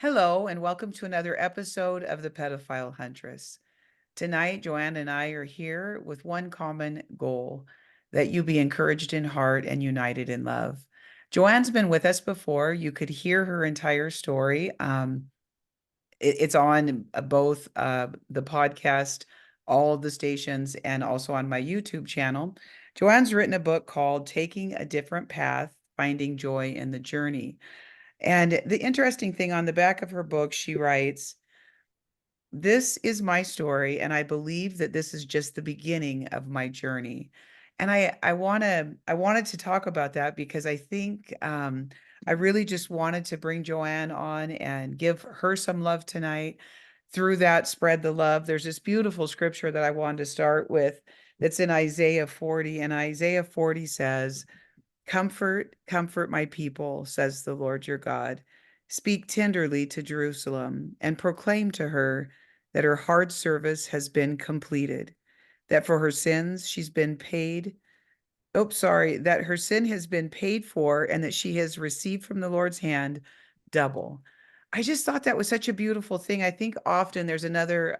Hello, and welcome to another episode of the Pedophile Huntress. Tonight, Joann and I are here with one common goal, that you be encouraged in heart and united in love. Joann's been with us before. You could hear her entire story. It's on both the podcast, all of the stations, and also on my YouTube channel. Joann's written a book called Taking a Different Path, Finding Joy in the Journey. And the interesting thing, on the back of her book, she writes, "This is my story, and I believe that this is just the beginning of my journey." And I wanted to talk about that because I think I really just wanted to bring Joann on and give her some love tonight. Through that, spread the love. There's this beautiful scripture that I wanted to start with that's in Isaiah 40, and Isaiah 40 says, "Comfort, comfort my people, says the Lord your God. Speak tenderly to Jerusalem and proclaim to her that her hard service has been completed, that for her sins she's been paid. Oh, sorry, that her sin has been paid for and that she has received from the Lord's hand double." I just thought that was such a beautiful thing. I think often there's another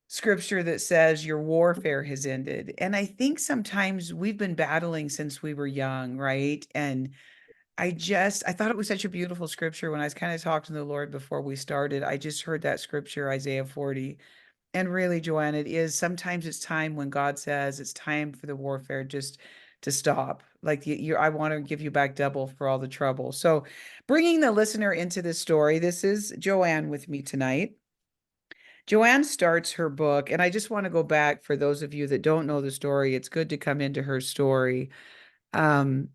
scripture that says your warfare has ended. And I think sometimes we've been battling since we were young, right? And I thought it was such a beautiful scripture when I was kind of talking to the Lord before we started. I just heard that scripture, Isaiah 40. And really, Joanne, it is sometimes it's time when God says it's time for the warfare just to stop. Like I want to give you back double for all the trouble. So, bringing the listener into this story, this is Joanne with me tonight. Joanne starts her book, and I just want to go back for those of you that don't know the story. It's good to come into her story. Um,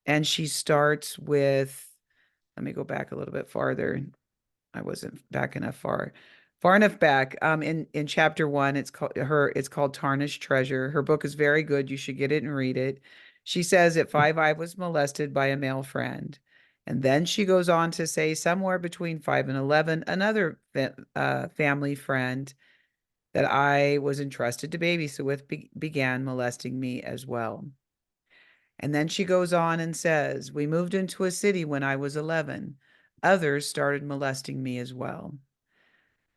and she starts with, let me go back a little bit farther. I wasn't back enough far enough back. In chapter one, it's called Tarnished Treasure. Her book is very good. You should get it and read it. She says at 5, I was molested by a male friend. And then she goes on to say somewhere between 5 and 11, another family friend that I was entrusted to babysit with began molesting me as well. And then she goes on and says, we moved into a city when I was 11. Others started molesting me as well.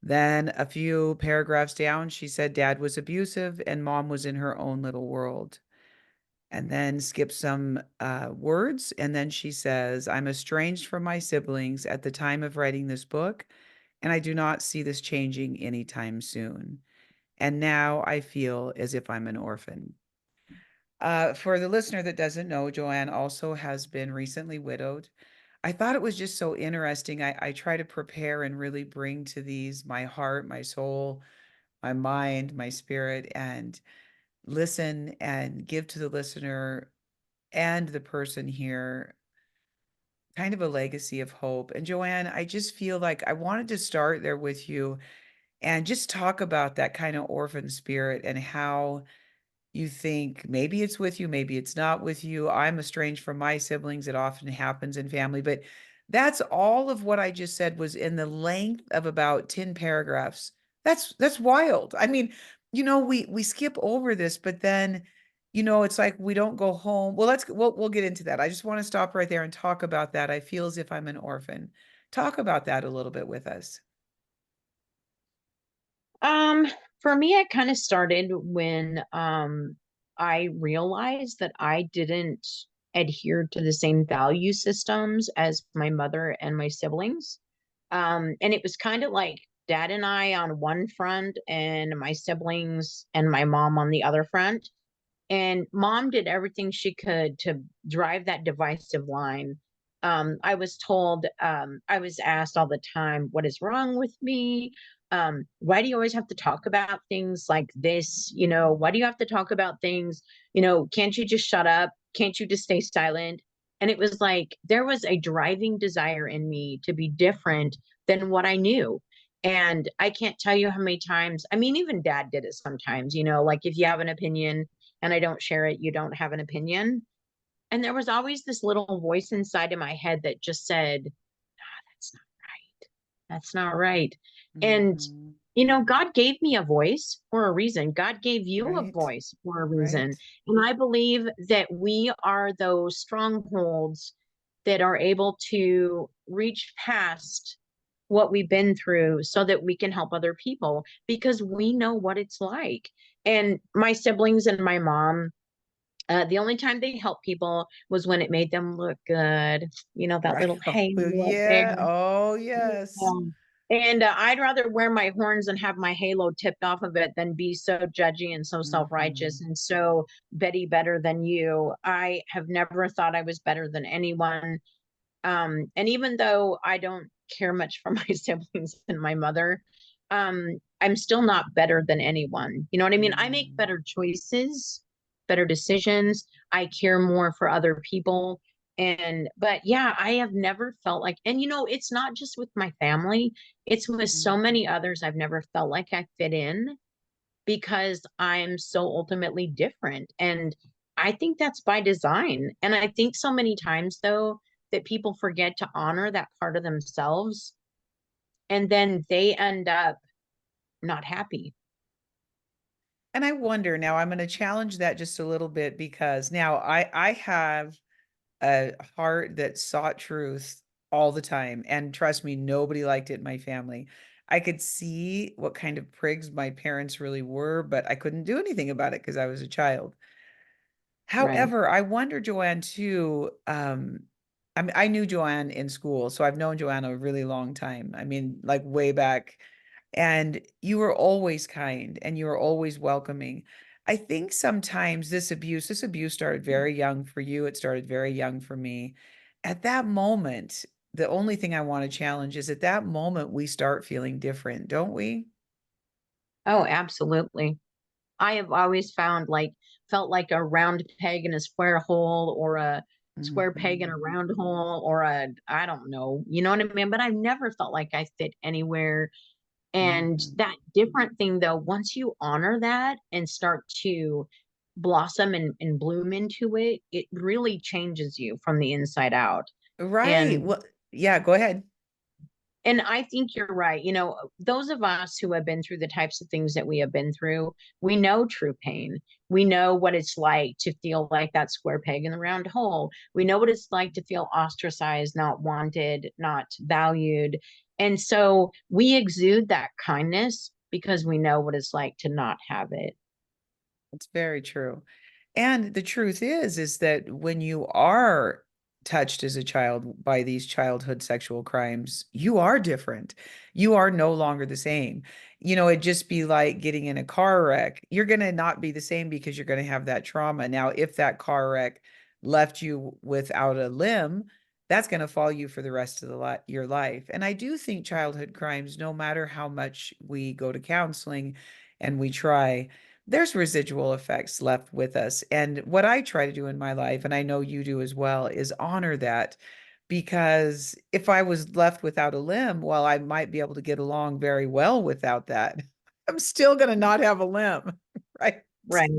Then a few paragraphs down, she said dad was abusive and mom was in her own little world. And then skip some words. And then she says, I'm estranged from my siblings at the time of writing this book, and I do not see this changing anytime soon. And now I feel as if I'm an orphan. For the listener that doesn't know, Joanne also has been recently widowed. I thought it was just so interesting. I try to prepare and really bring to these my heart, my soul, my mind, my spirit, and listen and give to the listener and the person here kind of a legacy of hope. And Joanne, I just feel like I wanted to start there with you and just talk about that kind of orphan spirit and how you think maybe it's with you, maybe it's not with you. I'm estranged from my siblings. It often happens in family, but that's all of what I just said was in the length of about 10 paragraphs. That's wild. I mean, we skip over this, but then, it's like we don't go home. Well, we'll get into that. I just want to stop right there and talk about that. I feel as if I'm an orphan. Talk about that a little bit with us. Um, for me, it kind of started when I realized that I didn't adhere to the same value systems as my mother and my siblings. And it was kind of like dad and I on one front, and my siblings and my mom on the other front. And mom did everything she could to drive that divisive line. I was asked all the time, what is wrong with me? Why do you always have to talk about things like this? Why do you have to talk about things? Can't you just shut up? Can't you just stay silent? And it was like there was a driving desire in me to be different than what I knew. And I can't tell you how many times, I mean, even dad did it sometimes, like if you have an opinion and I don't share it, you don't have an opinion. And there was always this little voice inside of my head that just said, that's not right. That's not right. And, Mhm. God gave me a voice for a reason. God gave you a Right, voice for a reason. right. And I believe that we are those strongholds that are able to reach past what we've been through so that we can help other people because we know what it's like. And my siblings and my mom, the only time they helped people was when it made them look good. You know, that Right. little Oh, halo up there. yeah. Oh, yes. And I'd rather wear my horns and have my halo tipped off of it than be so judgy and so self-righteous Mhm. and so Betty better than you. I have never thought I was better than anyone. And even though I don't care much for my siblings and my mother, I'm still not better than anyone. You know what I mean? I make Mhm. better choices, better decisions. I care more for other people. And, but yeah, I have never felt like, and you know, it's not just with my family, it's with so Mhm. many others. I've never felt like I fit in because I'm so ultimately different. And I think that's by design. And I think so many times, though, that people forget to honor that part of themselves and then they end up not happy. And I wonder now, I'm going to challenge that just a little bit because now I have a heart that sought truth all the time. And trust me, nobody liked it in my family. I could see what kind of prigs my parents really were, but I couldn't do anything about it because I was a child. Right. However, I wonder, Joanne, too. I mean, I knew Joanne in school, so I've known Joanne a really long time. I mean, like way back. And you were always kind and you were always welcoming. I think sometimes this abuse started very young for you. It started very young for me. At that moment, the only thing I want to challenge is at that moment we start feeling different, don't we? Oh, absolutely. I have always felt like a round peg in a square hole or a square peg in a Mhm. round hole or a, I don't know, you know what I mean? But I've never felt like I fit anywhere. And Mhm. that different thing, though, once you honor that and start to blossom and bloom into it, it really changes you from the inside out. Right. And Well, yeah, go ahead. and I think you're right. You know, those of us who have been through the types of things that we have been through, we know true pain. We know what it's like to feel like that square peg in the round hole. We know what it's like to feel ostracized, not wanted, not valued. And so we exude that kindness because we know what it's like to not have it. It's very true. And the truth is that when you are touched as a child by these childhood sexual crimes, you are different. You are no longer the same. You know, it'd just be like getting in a car wreck. You're going to not be the same because you're going to have that trauma. Now, if that car wreck left you without a limb, that's going to follow you for the rest of your life. And I do think childhood crimes, no matter how much we go to counseling and we try, there's residual effects left with us. And what I try to do in my life, and I know you do as well, is honor that. Because if I was left without a limb, well, I might be able to get along very well without that. I'm still going to not have a limb, right? Right.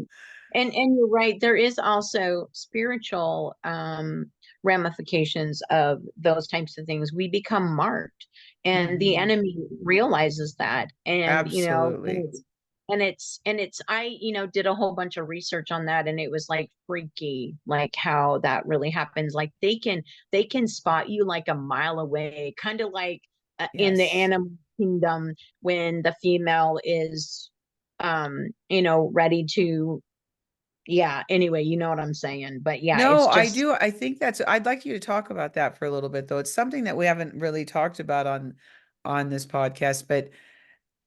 And you're right, there is also spiritual ramifications of those types of things. We become marked and the Mhm. enemy realizes that. And you know, Absolutely. and it's I, you know, did a whole bunch of research on that and it was like freaky, like how that really happens. Like they can spot you like a mile away, kind of like in the Yes. animal kingdom when the female is you know, ready to, yeah, anyway, you know what I'm saying. But yeah, No, it's I just do. I think I'd like you to talk about that for a little bit, though. It's something that we haven't really talked about on this podcast, but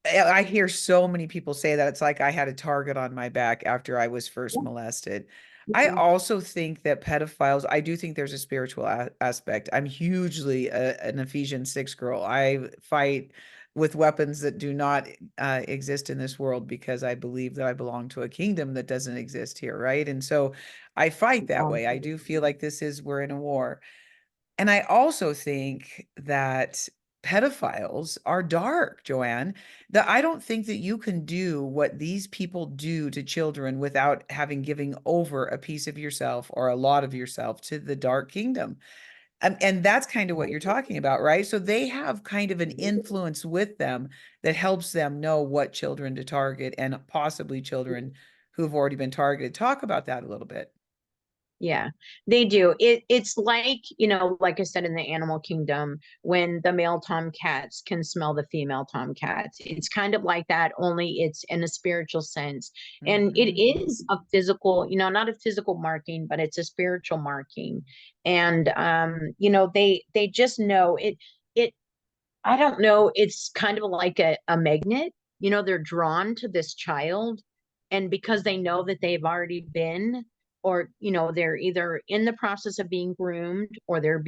I hear so many people say that it's like I had a target on my back after I was first molested. I yeah, also think that pedophiles, I do think there's a spiritual aspect. I'm hugely an Ephesians 6 girl. I fight with weapons that do not exist in this world because I believe that I belong to a kingdom that doesn't exist here, right? And so I fight that way. I do feel like we're in a war. And I also think that pedophiles are dark, Joanne. That I don't think that you can do what these people do to children without having giving over a piece of yourself or a lot of yourself to the dark kingdom. And that's kind of what you're talking about, right? So they have kind of an influence with them that helps them know what children to target and possibly children who've already been targeted. Talk about that a little bit. Yeah, they do. It's like, like I said, in the animal kingdom, when the male tomcats can smell the female tomcats. It's kind of like that, only it's in a spiritual sense. And it Mhm. is a physical, not a physical marking, but it's a spiritual marking. And they just know it I don't know, it's kind of like a magnet. They're drawn to this child, and because they know that they've already been, or they're either in the process of being groomed, or they're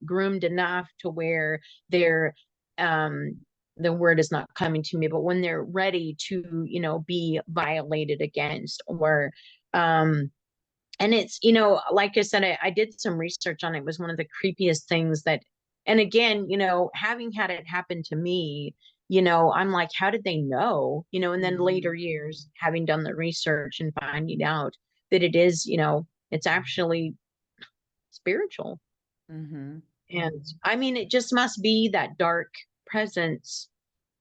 groomed enough to where they're um the word is not coming to me, but when they're ready to, be violated against, or and it's, like I said, I did some research on it. It was one of the creepiest things that, and again, having had it happen to me, I'm like, how did they know? And then later Mhm. years, having done the research and finding out that it is, it's actually spiritual. Mhm. And I mean, it just must be that dark presence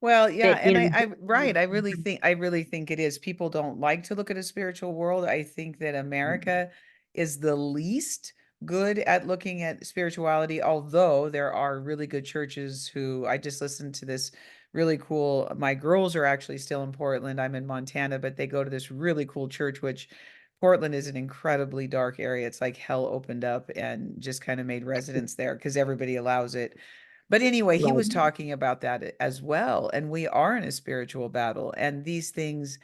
Well, yeah, that, and I right, I really think it is. People don't like to look at a spiritual world. I think that America is the least good at looking at spirituality, although there are really good churches who I just listened to this really cool. My girls are actually still in Portland. I'm in Montana, but they go to this really cool church, which Portland is an incredibly dark area. It's like hell opened up and just kind of made residents there because everybody allows it. But anyway, he right. was talking about that as well. And we are in a spiritual battle, and these things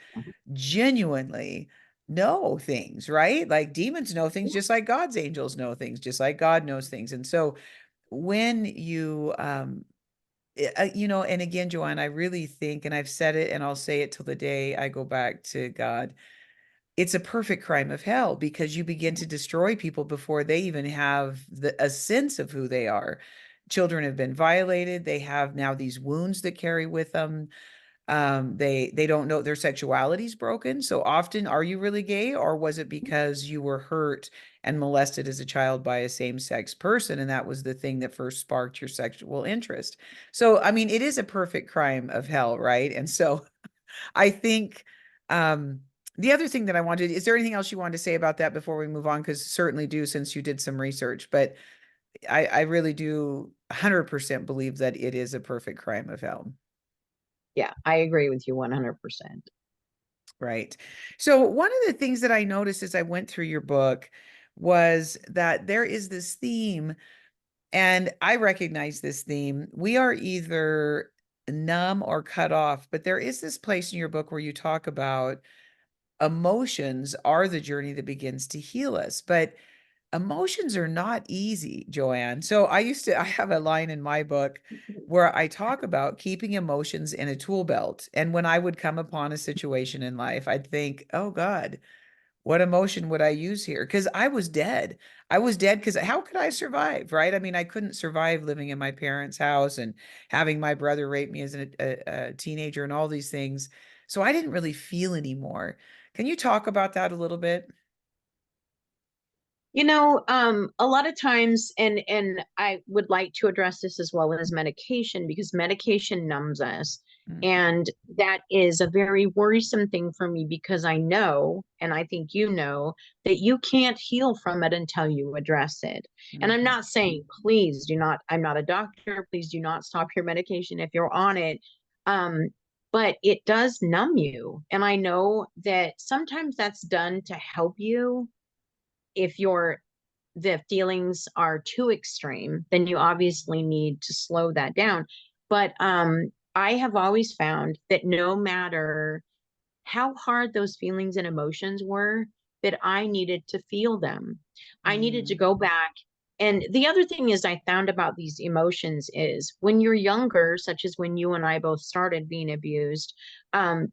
genuinely know things, right? Like demons know things just like God's angels know things, just like God knows things. And so when you, and again, Joanne, I really think, and I've said it and I'll say it till the day I go back to God, it's a perfect crime of hell because you begin to destroy people before they even have a sense of who they are. Children have been violated. They have now these wounds that carry with them. They don't know their sexuality is broken. So often, are you really gay, or was it because you were hurt and molested as a child by a same-sex person, and that was the thing that first sparked your sexual interest? So, I mean, it is a perfect crime of hell, right? And so I think the other thing that I wanted, is there anything else you wanted to say about that before we move on? Because certainly do, since you did some research, but I really do 100% believe that it is a perfect crime of hell. Yeah, I agree with you 100%. Right. So one of the things that I noticed as I went through your book was that there is this theme, and I recognize this theme. We are either numb or cut off, but there is this place in your book where you talk about emotions are the journey that begins to heal us. But emotions are not easy, Joanne. So I have a line in my book where I talk about keeping emotions in a tool belt. And when I would come upon a situation in life, I'd think, oh God, what emotion would I use here? Because I was dead. I was dead because how could I survive? Right. I mean, I couldn't survive living in my parents' house and having my brother rape me as a teenager and all these things. So I didn't really feel anymore. Can you talk about that a little bit? A lot of times, and I would like to address this as well as medication, because medication numbs us. Mhm. And that is a very worrisome thing for me, because I know, and I think that you can't heal from it until you address it. And I'm Mhm. not saying, please do not, I'm not a doctor, please do not stop your medication if you're on it. Um, but it does numb you. And I know that sometimes that's done to help you. If the feelings are too extreme, then you obviously need to slow that down. But I have always found that no matter how hard those feelings and emotions were, that I needed to feel them. I needed to Mhm. go back. And the other thing is, I found about these emotions is when you're younger, such as when you and I both started being abused,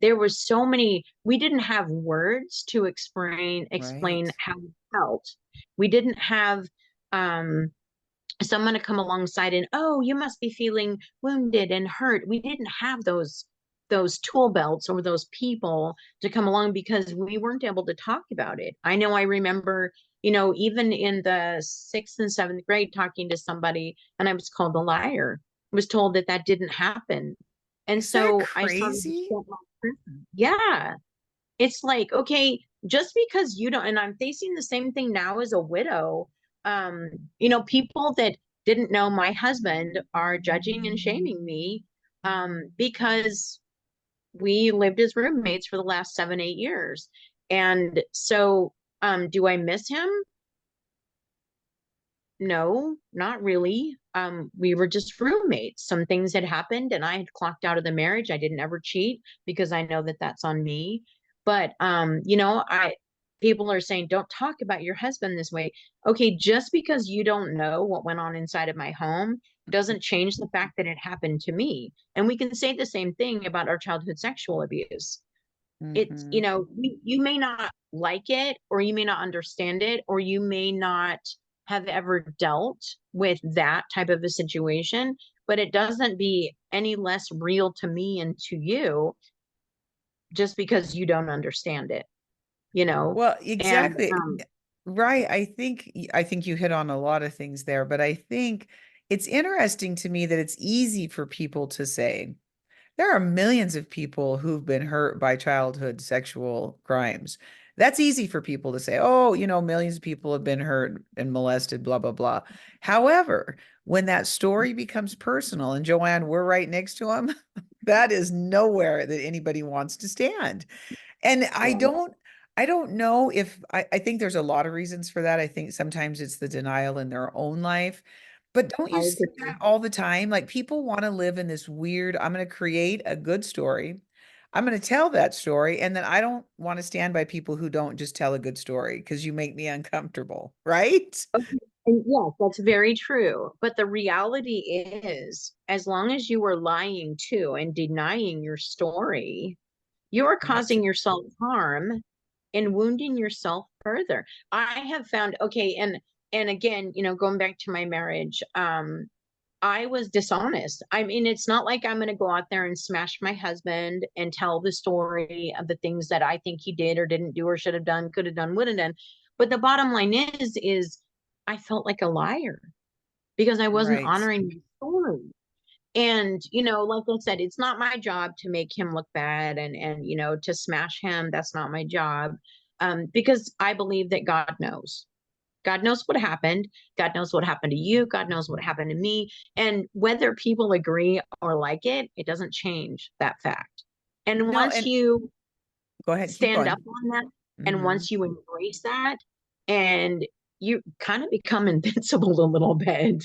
there was so many, we didn't have words to explain Right. how we felt. We didn't have um someone to come alongside and, oh, you must be feeling wounded and hurt. We didn't have those tool belts or those people to come along, because we weren't able to talk about it. I know, I remember, even in the 6th and 7th grade, talking to somebody, and I was called a liar. I was told that that didn't happen. And Is that so I started to crazy? shut my prison. Yeah, it's like, okay, just because you don't, and I'm facing the same thing now as a widow. People that didn't know my husband are judging and shaming me, because we lived as roommates for the last 7, 8 years. And so, do I miss him? No, not really. We were just roommates. Some things had happened and I had clocked out of the marriage. I didn't ever cheat because I know that that's on me. But people are saying, don't talk about your husband this way. Okay, just because you don't know what went on inside of my home doesn't change the fact that it happened to me. And we can say the same thing about our childhood sexual abuse. It's, Hmm. you may not like it, or you may not understand it, or you may not have ever dealt with that type of a situation, but it doesn't be any less real to me and to you just because you don't understand it, you know Well, and exactly. Right. I think you hit on a lot of things there, but I think it's interesting to me that it's easy for people to say. There are millions of people who've been hurt by childhood sexual crimes. That's easy for people to say, oh, millions of people have been hurt and molested, blah, blah, blah. However, when that story becomes personal, and Joanne, we're right next to him, that is nowhere that anybody wants to stand. And I yeah, don't I don't know if I think there's a lot of reasons for that. I think sometimes it's the denial in their own life. But don't I you see agree. that all the time? Like people want to live in this weird, I'm going to create a good story. I'm going to tell that story. And then I don't want to stand by people who don't just tell a good story because you make me uncomfortable, right? Okay. And yes, that's very true. But the reality is, as long as you are lying to and denying your story, you are Right. causing yourself harm and wounding yourself further. I have found, okay, and again, going back to my marriage, I was dishonest. I mean, it's not like I'm going to go out there and smash my husband and tell the story of the things that I think he did or didn't do or should have done, could have done, would have done. But the bottom line is I felt like a liar because I wasn't Right. honoring my story. And like I said, it's not my job to make him look bad, and to smash him. That's not my job, because I believe that God knows. God knows what happened. God knows what happened to you. God knows what happened to me. And whether people agree or like it, it doesn't change that fact. And No, once and you go ahead, keep stand up going. on that, and Hmm. once you embrace that, and you kind of become invincible a little bit.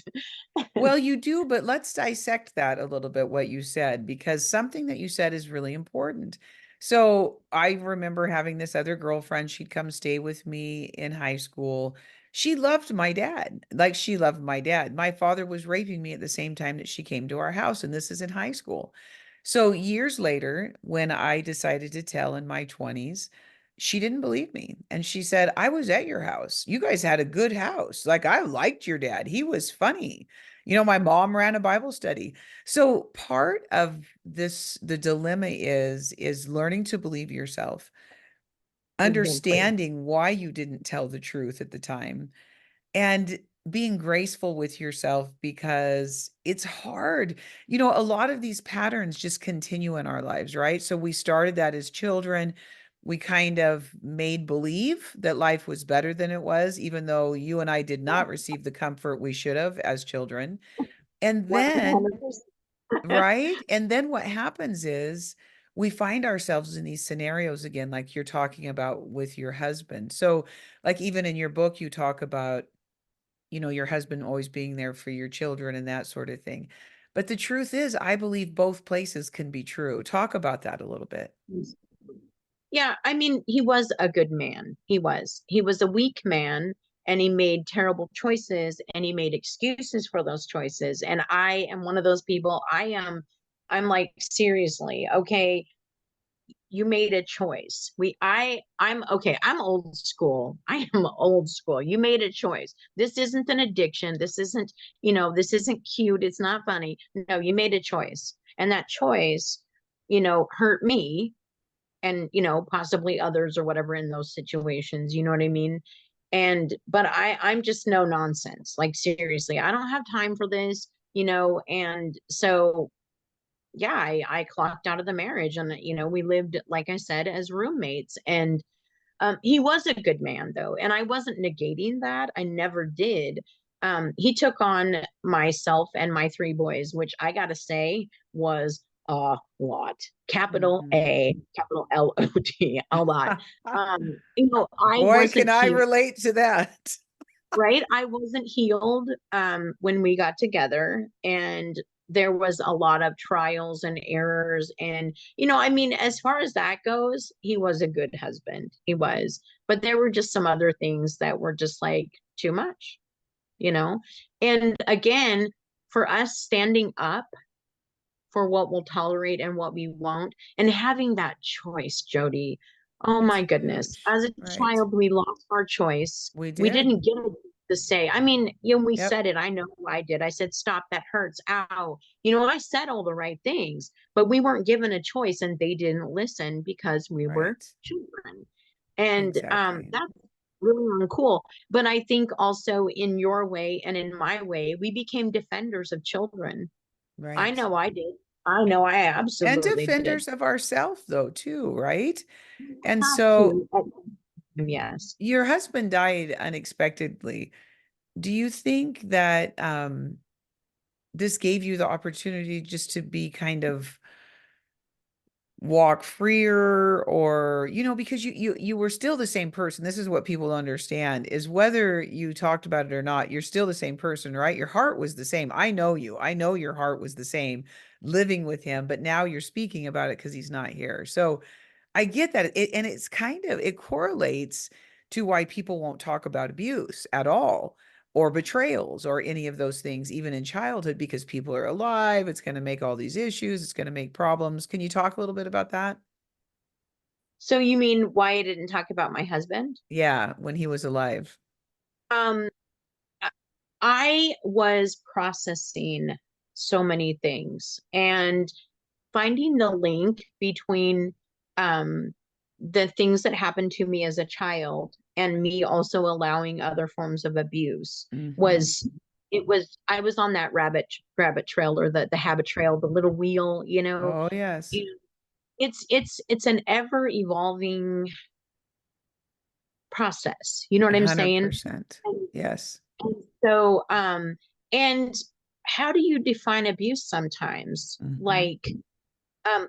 Well, you do, but let's dissect that a little bit, what you said, because something that you said is really important. So I remember having this other girlfriend. She'd come stay with me in high school. She loved my dad, like she loved my dad. My father was raping me at the same time that she came to our house, and this is in high school. So years later, when I decided to tell in my 20s, she didn't believe me. And she said, I was at your house. You guys had a good house. Like I liked your dad. He was funny. My mom ran a Bible study. So part of this, the dilemma is learning to believe yourself, Exactly. understanding why you didn't tell the truth at the time, and being graceful with yourself because it's hard. A lot of these patterns just continue in our lives, right? So we started that as children. We kind of made believe that life was better than it was, even though you and I did not receive the comfort we should have as children. And then, 100%. right? And then what happens is we find ourselves in these scenarios again, like you're talking about with your husband. So, like, even in your book, you talk about, your husband always being there for your children and that sort of thing. But the truth is, I believe both places can be true. Talk about that a little bit. Yeah, I mean, he was a good man. He was. He was a weak man, and he made terrible choices, and he made excuses for those choices. And I am one of those people. I'm like, seriously, okay, you made a choice. I'm okay, I'm old school. I am old school. You made a choice. This isn't an addiction. This isn't cute. It's not funny. No, you made a choice. And that choice, hurt me and possibly others or whatever in those situations, you know what I mean? But I'm just no nonsense, like seriously, I don't have time for this, and so yeah, I clocked out of the marriage, and we lived, like I said, as roommates. And He was a good man though, and I wasn't negating that. I never did. He took on myself and my three boys, which I gotta say was a lot. Capital Mhm. A, capital LOT, a lot. I Boy, can wasn't I healed, relate to that. right? I wasn't healed when we got together, and there was a lot of trials and errors. And, I mean, as far as that goes, he was a good husband. He was. But there were just some other things that were just like too much, you know? And again, for us standing up for what we'll tolerate and what we won't, and having that choice, Jody. Oh It's my goodness. huge, As a right? child, we lost our choice. We We did. didn't get to say, I mean, we Yep, said it. I know I did. I said, stop, that hurts. Ow. I said all the right things, but we weren't given a choice and they didn't listen because we were right. children. And Exactly. that's really uncool. But I think also in your way and in my way, we became defenders of children. I Right. know I did. I know I And absolutely did. defenders of ourself though, too, right? You And have so to. Yes. your husband died unexpectedly. Do you think that this gave you the opportunity just to be kind of walk freer, or because you were still the same person. This is what people understand, is whether you talked about it or not, you're still the same person, right? Your heart was the same. I know you. I know your heart was the same living with him, but now you're speaking about it because he's not here. So I get that. And it's kind of, it correlates to why people won't talk about abuse at all, or betrayals, or any of those things, even in childhood, because people are alive. It's going to make all these issues. It's going to make problems. Can you talk a little bit about that? So you mean why I didn't talk about my husband? Yeah, when he was alive. Um, I was processing so many things and finding the link between um the things that happened to me as a child and me also allowing other forms of abuse Hmm. was it was I was on that rabbit trail, or the habit trail, the little wheel, Oh, yes. and it's an ever evolving process. You know what I'm saying? 100%. And, Yes. and so and how do you define abuse sometimes? Hmm. Like,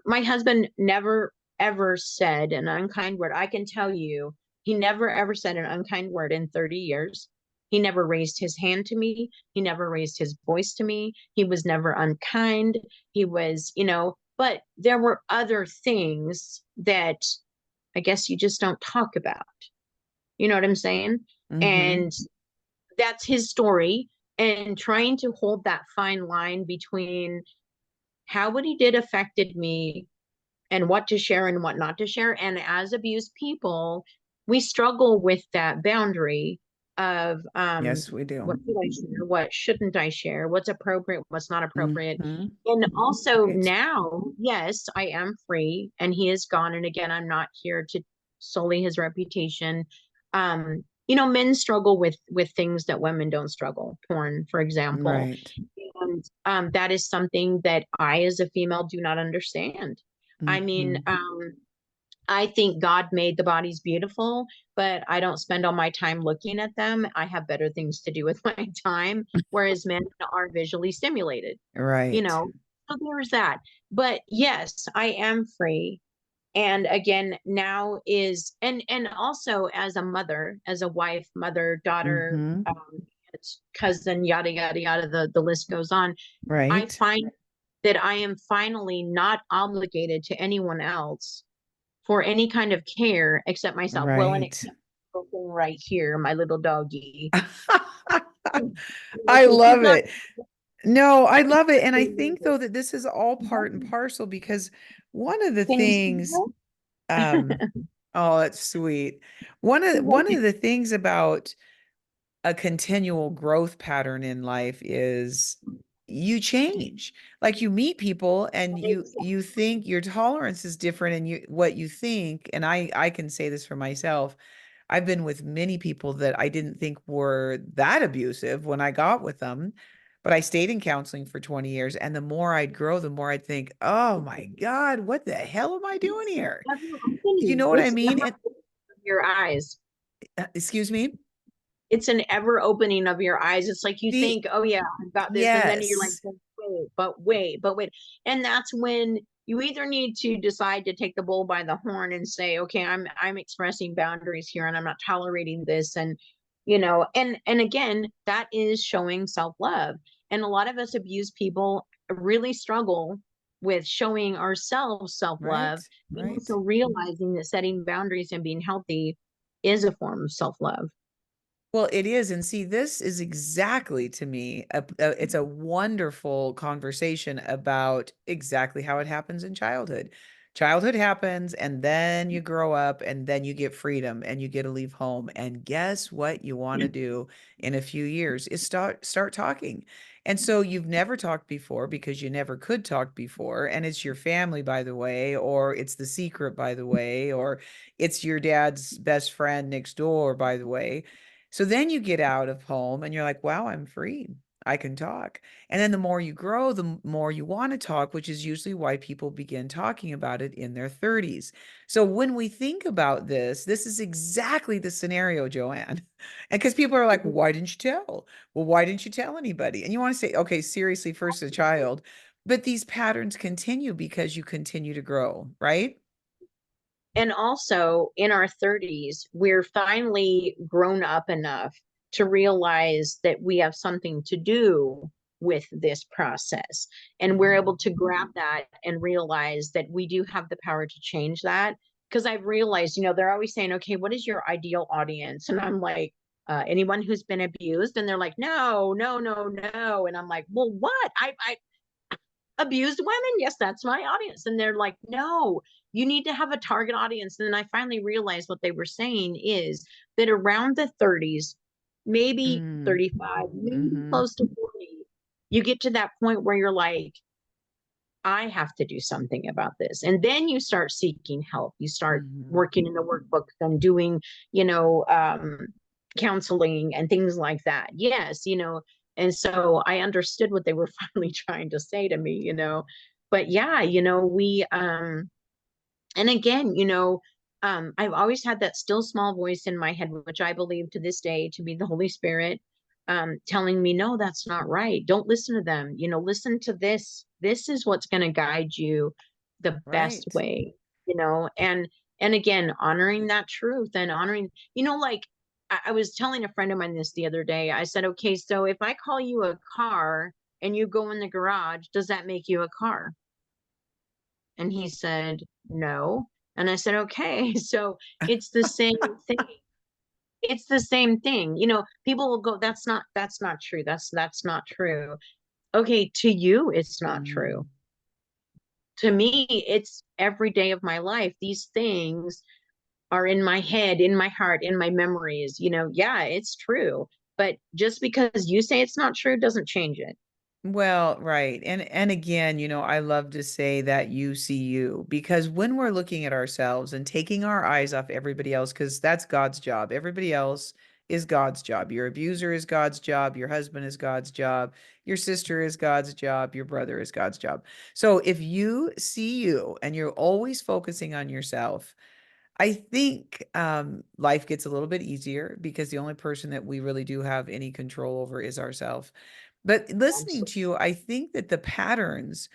my husband never ever said an unkind word. I can tell you, he never ever said an unkind word in 30 years. He never raised his hand to me. He never raised his voice to me. He was never unkind. He was, but there were other things that I guess you just don't talk about. You know what I'm saying? Hmm. And that's his story. And trying to hold that fine line between how what he did affected me and what to share and what not to share. And as abused people, we struggle with that boundary of Yes, we do. what should I share, what shouldn't I share, what's appropriate, what's not appropriate. Hmm. And also Right. now, yes, I am free and he is gone. And again, I'm not here to sully his reputation. Men struggle with things that women don't struggle, porn, for example. Right. And that is something that I, as a female, do not understand. I mean, Hmm. I think God made the bodies beautiful, but I don't spend all my time looking at them. I have better things to do with my time, whereas men are visually stimulated, you Right. know. So there's that. But yes, I am free. And again, now is and also as a mother, as a wife, mother, daughter, Hmm. cousin, yada yada yada, the list goes on. I Right. find that I am finally not obligated to anyone else for any kind of care except myself. Well, and Right. except right here, my little doggy. I She's love not. it. No, I love it. And I think though that this is all part and parcel, because one of the Can you see things, um, oh, it's sweet. One of the things about a continual growth pattern in life is you change. Like you meet people and you think your tolerance is different, and you what you think, and I can say this for myself. I've been with many people that I didn't think were that abusive when I got with them, but I stayed in counseling for 20 years, and the more I'd grow, the more I'd think, "Oh my God, what the hell am I doing here?" You know what I It's mean? And not. your eyes. Excuse me? It's an ever opening of your eyes. It's like you The think, oh yeah, I've got this. And then you're like, yes. but wait. And that's when you either need to decide to take the bull by the horn and say, okay, I'm expressing boundaries here and I'm not tolerating this. And and again, that is showing self-love. And a lot of us abuse people really struggle with showing ourselves self-love, Right, and right. also realizing that setting boundaries and being healthy is a form of self-love. Well, it is. And see, this is exactly to me, it's a wonderful conversation about exactly how it happens in childhood. Childhood happens, and then you grow up, and then you get freedom, and you get to leave home. And guess what you want to do in a few years is start talking. And so you've never talked before because you never could talk before, and it's your family, by the way, or it's the secret, by the way, or it's your dad's best friend next door, by the way. So then you get out of home and you're like, wow, I'm free. I can talk. And then the more you grow, the more you want to talk, which is usually why people begin talking about it in their 30s. So when we think about this is exactly the scenario, Joann. And because people are like, why didn't you tell? Well, why didn't you tell anybody? And you want to say, okay, seriously, first a child. But these patterns continue because you continue to grow, right? And also in our 30s, we're finally grown up enough to realize that we have something to do with this process. And we're able Mhm. to grab that and realize that we do have the power to change that. Because I've realized, they're always saying, okay, what is your ideal audience? And I'm like, anyone who's been abused. And they're like, no, no, no, no. And I'm like, well, what? I abused women. Yes, that's my audience. And they're like, no, you need to have a target audience. And then I finally realized what they were saying is that around the 30s, maybe Mm, 35, maybe mhm, close to 40, you get to that point where you're like, I have to do something about this. And then you start seeking help. You start mhm. working in the workbooks and doing, you know, um, counseling and things like that. Yes, and so I understood what they were finally trying to say to me. But yeah, and again, I've always had that still small voice in my head, which I believe to this day to be the Holy Spirit, telling me, no, that's not right. Don't listen to them. Listen to this. This is what's going to guide you the best Right. way, and again, honoring that truth and honoring, like I was telling a friend of mine this the other day. I said, okay, so if I call you a car and you go in the garage, does that make you a car? And he said, no. And I said, okay. So it's the same thing. It's the same thing. People will go, that's not true. That's not true. Okay, to you, it's not true. Mm. To me, it's every day of my life. These things are in my head, in my heart, in my memories. Yeah, it's true. But just because you say it's not true doesn't change it. Well, right. And again, I love to say that you see you because when we're looking at ourselves and taking our eyes off everybody else, because that's God's job. Everybody else is God's job. Your abuser is God's job. Your husband is God's job. Your sister is God's job. Your brother is God's job. So if you see you and you're always focusing on yourself, I think life gets a little bit easier because the only person that we really do have any control over is ourselves. But listening to Absolutely. you, I think that the patterns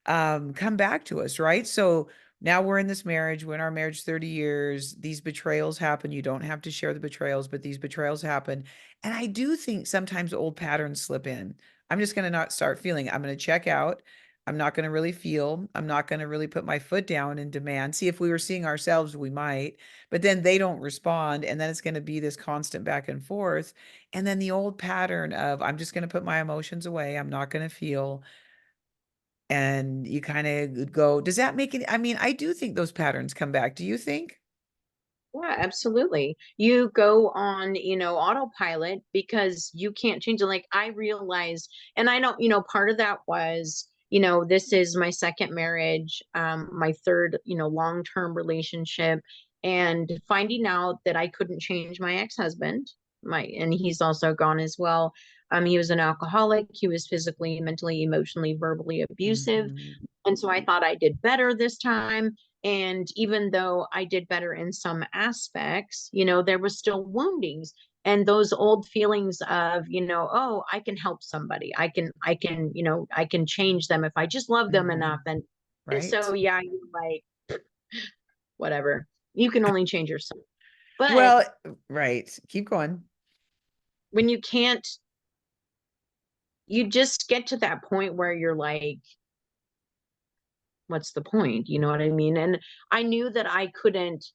come back to us, right? So now we're in this marriage, we're in our marriage 30 years, these betrayals happen. You don't have to share the betrayals, but these betrayals happen. And I do think sometimes old patterns slip in. I'm just going to not start feeling. I'm going to check out. I'm not going to really feel. I'm not going to really put my foot down and demand. See, if we were seeing ourselves, we might, but then they don't respond. And then it's going to be this constant back and forth. And then the old pattern of I'm just going to put my emotions away. I'm not going to feel. And you kind of go, does that make it? I mean, I do think those patterns come back. Do you think? Yeah, absolutely. You go on, autopilot because you can't change it. Like I realized, and I don't, part of that was, this is my second marriage, my third, long-term relationship, and finding out that I couldn't change my ex-husband, and he's also gone as well. He was an alcoholic. He was physically, mentally, emotionally, verbally abusive. Mhm. And so I thought I did better this time. And even though I did better in some aspects, there was still woundings and those old feelings of, oh, I can help somebody. I can change them if I just love them enough. Mhm. And so, Right? yeah, you're like, whatever. You can only change yourself. But Well, right. Keep going. when you can't, you just get to that point where you're like, what's the point? You know what I mean? And I knew that I couldn't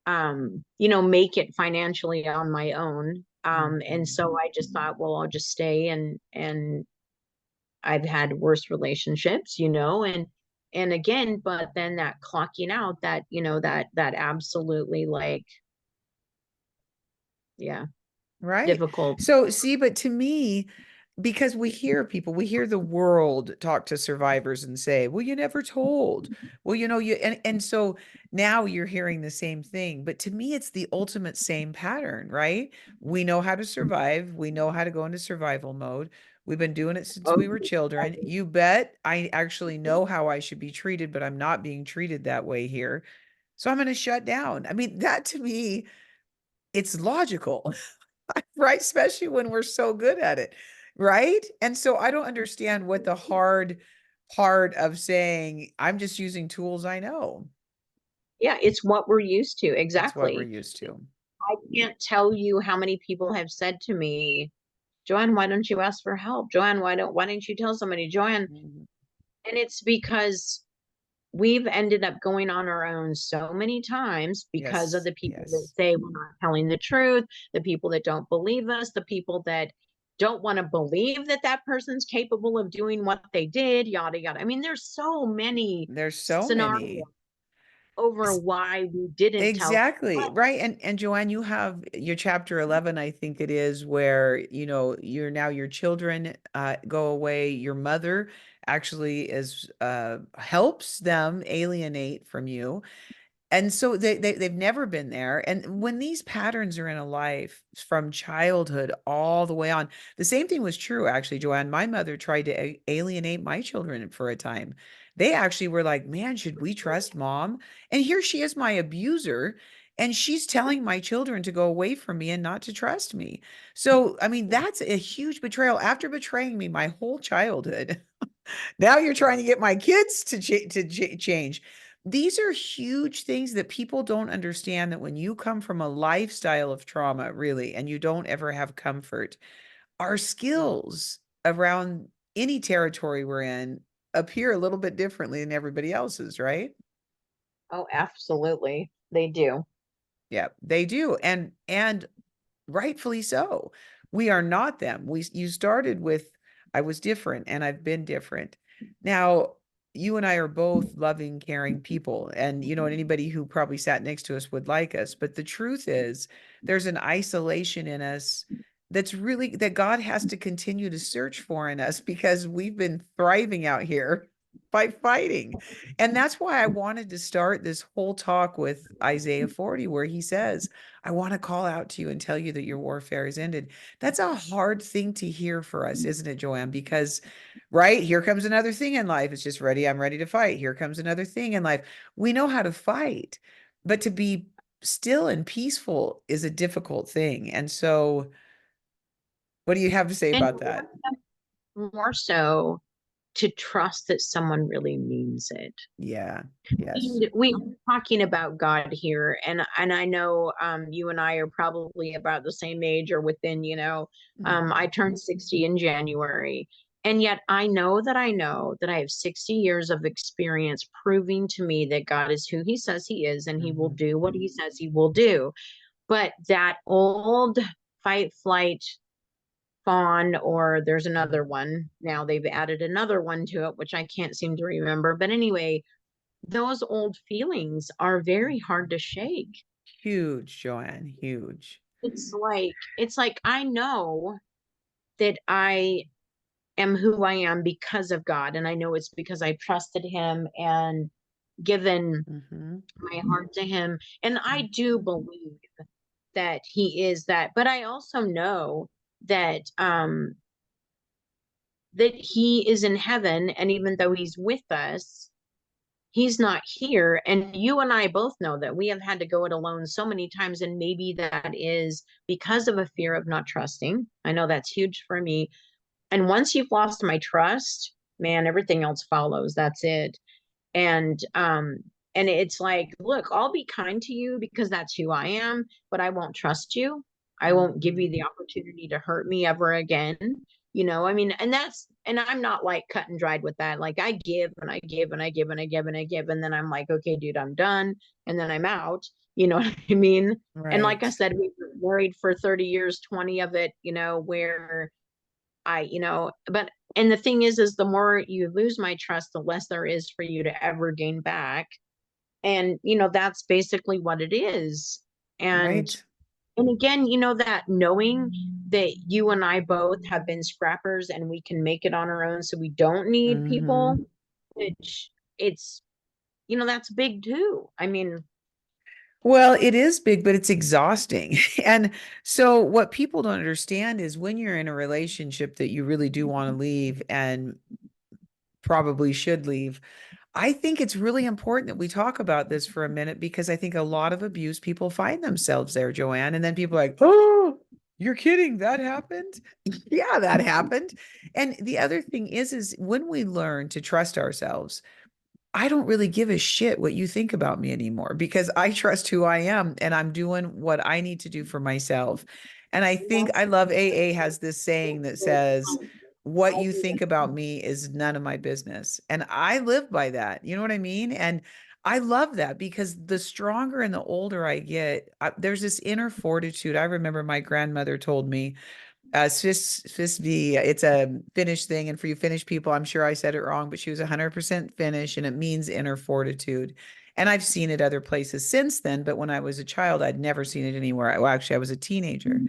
make it financially on my own. And Mhm. so I just thought, well, I'll just stay and I've had worse relationships, and again, but then that clocking out that absolutely like, yeah, Right. difficult. So, see, but to me, because we hear the world talk to survivors and say, well, you never told. Well, and so now you're hearing the same thing. But to me, it's the ultimate same pattern, right? We know how to survive. We know how to go into survival mode. We've been doing it since Oh, we were children. You bet I actually know how I should be treated, but I'm not being treated that way here. So I'm going to shut down. I mean, that to me, it's logical. Right? Especially when we're so good at it. Right? And so I don't understand what the hard part of saying, I'm just using tools I know. yeah, it's what we're used to. It's what we're Exactly. used to. I can't tell you how many people have said to me, Joann, why don't you ask for help? Joann, why don't you tell somebody? Joann, Mhm. and it's because we've ended up going on our own so many times because of Yes. the people that Yes. say we're not telling the truth, the people that don't believe us, the people that don't want to believe that that person's capable of doing what they did, yada, yada. I mean, there's so many There's so scenarios many. over why we didn't tell. Exactly. But, Right. And Joanne, you have your chapter 11, I think it is, where, you're now your children go away. Your mother actually is helps them alienate from you. And so they've never been there. And when these patterns are in a life from childhood all the way on, the same thing was true, actually, Joanne. My mother tried to alienate my children for a time. They actually were like, man, should we trust mom? And here she is, my abuser. And she's telling my children to go away from me and not to trust me. So, I mean, that's a huge betrayal after betraying me my whole childhood. Now you're trying to get my kids to change. These are huge things that people don't understand, that when you come from a lifestyle of trauma, really, and you don't ever have comfort, our skills around any territory we're in appear a little bit differently than everybody else's, right? oh, absolutely. They do. Yeah, they do. And rightfully so. We are not them. You started with, I was different and I've been different. Now, you and I are both loving, caring people. And and anybody who probably sat next to us would like us. But the truth is, there's an isolation in us that's really that God has to continue to search for in us, because we've been thriving out here by fighting. And that's why I wanted to start this whole talk with Isaiah 40, where he says, I want to call out to you and tell you that your warfare is ended. That's a hard thing to hear for us, isn't it, Joanne? Because, right, here comes another thing in life. It's just ready. I'm ready to fight. Here comes another thing in life. We know how to fight, but to be still and peaceful is a difficult thing. And so, what do you have to say And about that? more so to trust that someone really means it. Yeah. Yes. And we are talking about God here, and I know you and I are probably about the same age or within, I Mhm. turned 60 in January, and yet I know that I have 60 years of experience proving to me that God is who he says he is, and he will Mhm. do what he says he will do. But that old fight, flight, fawn, or there's another Mhm. one. Now they've added another one to it, which I can't seem to remember. But anyway, those old feelings are very hard Mhm. to shake. Huge, Joanne, huge. It's like I know that I am who I am because of God, and I know it's because I trusted him and given Mhm. my heart to him, and I do Mhm. believe that he is that. But I also know that that he is in heaven, and even though he's with us, he's not here. And you and I both know that we have had to go it alone so many times, and maybe that is because of a fear of not trusting. I know that's huge for me. And once you've lost my trust, man, everything else follows. That's it. And and it's like, look, I'll be kind to you because that's who I am, but I won't trust you. I won't give you Mhm. the opportunity to hurt me ever again. I mean, and I'm not like cut and dried with that. Like I give and I give and I give and I give and I give, and then I'm like, okay, dude, I'm done, and then I'm out. You know what I mean? And like I Right. said, we were married for 30 years, 20 of it, where but and the thing is the more you lose my trust, the less there is for you to ever gain back. And that's basically what it is. And Right. and again, that knowing that you and I both have been scrappers and we can make it on our own, so we don't need people, Mhm. which it's that's big too. I mean, Well, it is big, but it's exhausting. And so what people don't understand is when you're in a relationship that you really do want to leave and probably should leave, I think it's really important that we talk about this for a minute because I think a lot of abused people find themselves there, Joanne. And then people are like, oh, you're kidding. That happened? Yeah, that happened. And the other thing is when we learn to trust ourselves, I don't really give a shit what you think about me anymore because I trust who I am and I'm doing what I need to do for myself. And I think I love AA has this saying that says, what you think about me is none of my business. And I live by that. You know what I mean? And I love that because the stronger and the older I get, there's this inner fortitude. I remember my grandmother told me, Svisby, it's a Finnish thing. And for you Finnish people, I'm sure I said it wrong, but she was 100% Finnish and it means inner fortitude. And I've seen it other places since then. But when I was a child, I'd never seen it anywhere. Well, actually, I was a teenager.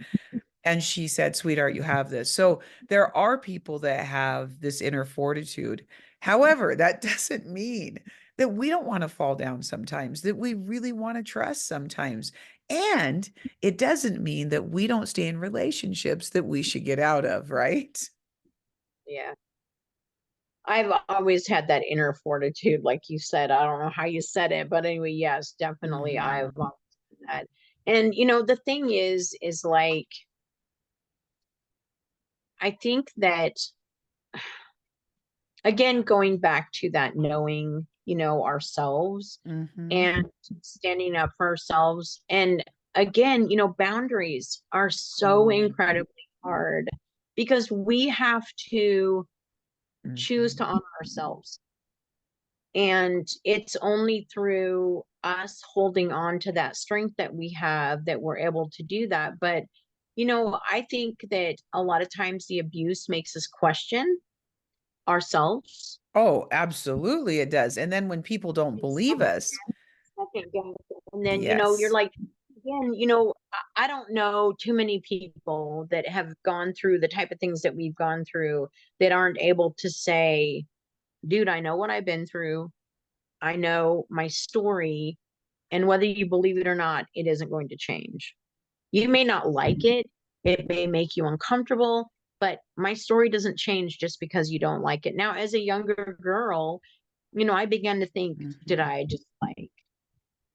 And she said, sweetheart, you have this. So there are people that have this inner fortitude. However, that doesn't mean that we don't want to fall down sometimes, that we really want to trust sometimes. And it doesn't mean that we don't stay in relationships that we should get out of, right? yeah. I've always had that inner fortitude, like you said. I don't know how you said it, but anyway, yes, definitely. Hmm. I've always had that. And the thing is like, I think that, again, going back to that knowing, ourselves Hmm. and standing up for ourselves. And again, boundaries are so Hmm. incredibly hard because we have to choose to Hmm. honor ourselves. And it's only through us holding on to that strength that we have that we're able to do that. But, I think that a lot of times the abuse makes us question ourselves. Oh, absolutely, it does. And then when people don't It's believe us, second guess. And then, you're yes. like, again, I don't know too many people that have gone through the type of things that we've gone through that aren't able to say, dude, I know what I've been through. I know my story. And whether you believe it or not, it isn't going to change. You may not like it, it may make you uncomfortable, but my story doesn't change just because you don't like it. Now, as a younger girl, I began to think, did Mhm. I just like,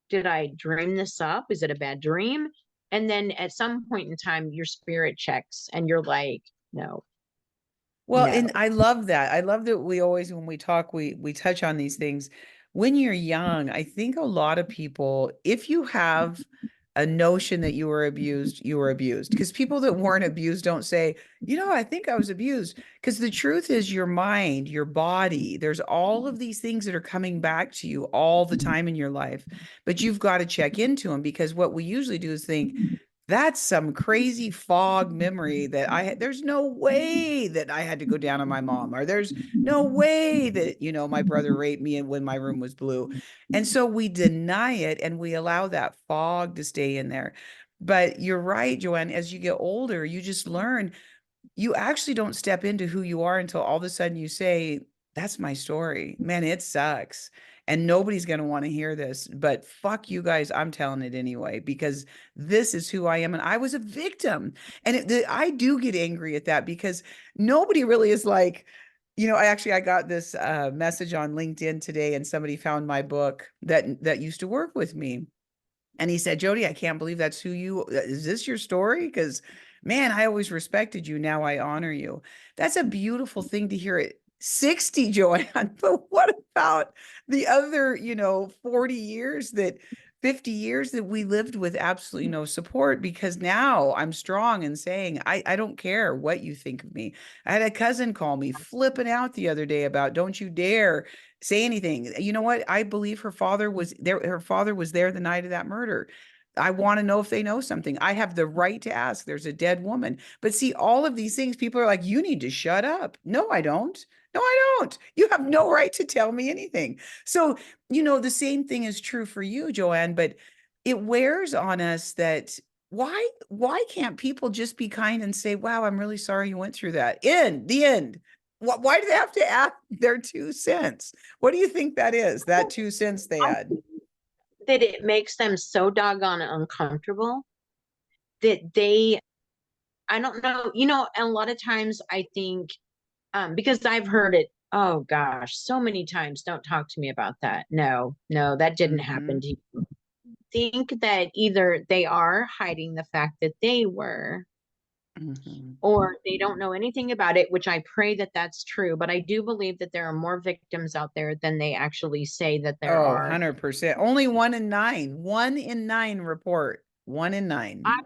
did I dream this up? Is it a bad dream? And then at some point in time, your spirit checks and you're like, no, Well, and no. I love that. I love that we always, when we talk, we touch on these things. When you're young, I think a lot of people, if you have a notion that you were abused. Because people that weren't abused don't say, I think I was abused. Because the truth is, your mind, your body, there's all of these things that are coming back to you all the time in your life. But you've got to check into them because what we usually do is think, that's some crazy fog memory that I had. There's no way that I had to go down on my mom, or there's no way that, my brother raped me and when my room was blue. And so we deny it and we allow that fog to stay in there. But you're right, Joanne, as you get older, you just learn you actually don't step into who you are until all of a sudden you say, that's my story. Man, it sucks. and nobody's going to want to hear this, but fuck you guys, I'm telling it anyway, because this is who I am. And I was a victim. And I do get angry at that because nobody really is like, I got this message on LinkedIn today, and somebody found my book that used to work with me. And he said, Jody, I can't believe that's who you, is this your story? Because man, I always respected you. Now I honor you. That's a beautiful thing to hear at 60, Joanne. But what about the other, 40 years 50 years that we lived with absolutely no support? Because now I'm strong and saying, I don't care what you think of me. I had a cousin call me flipping out the other day about, don't you dare say anything. You know what? I believe her father was there. Her father was there the night of that murder. I want to know if they know something. I have the right to ask. There's a dead woman. But see, all of these things, people are like, you need to shut up. No, I don't. No, I don't. You have no right to tell me anything. So, the same thing is true for you, Joanne, but it wears on us that why can't people just be kind and say, wow, I'm really sorry you went through that. In the end. Why do they have to add their 2 cents? What do you think that is? That 2 cents they I add? think that it makes them so doggone uncomfortable that they, I don't know, and a lot of times I think, because I've heard it, oh gosh, so many times, don't talk to me about that. No, no, that didn't happen Hmm. to you. Think that either they are hiding the fact that they were, Hmm. or they don't know anything about it, which I pray that that's true. But I do believe that there are more victims out there than they actually say that there Oh, are. 100%. Only 1 in 9. 1 in 9 report. 1 in 9 I,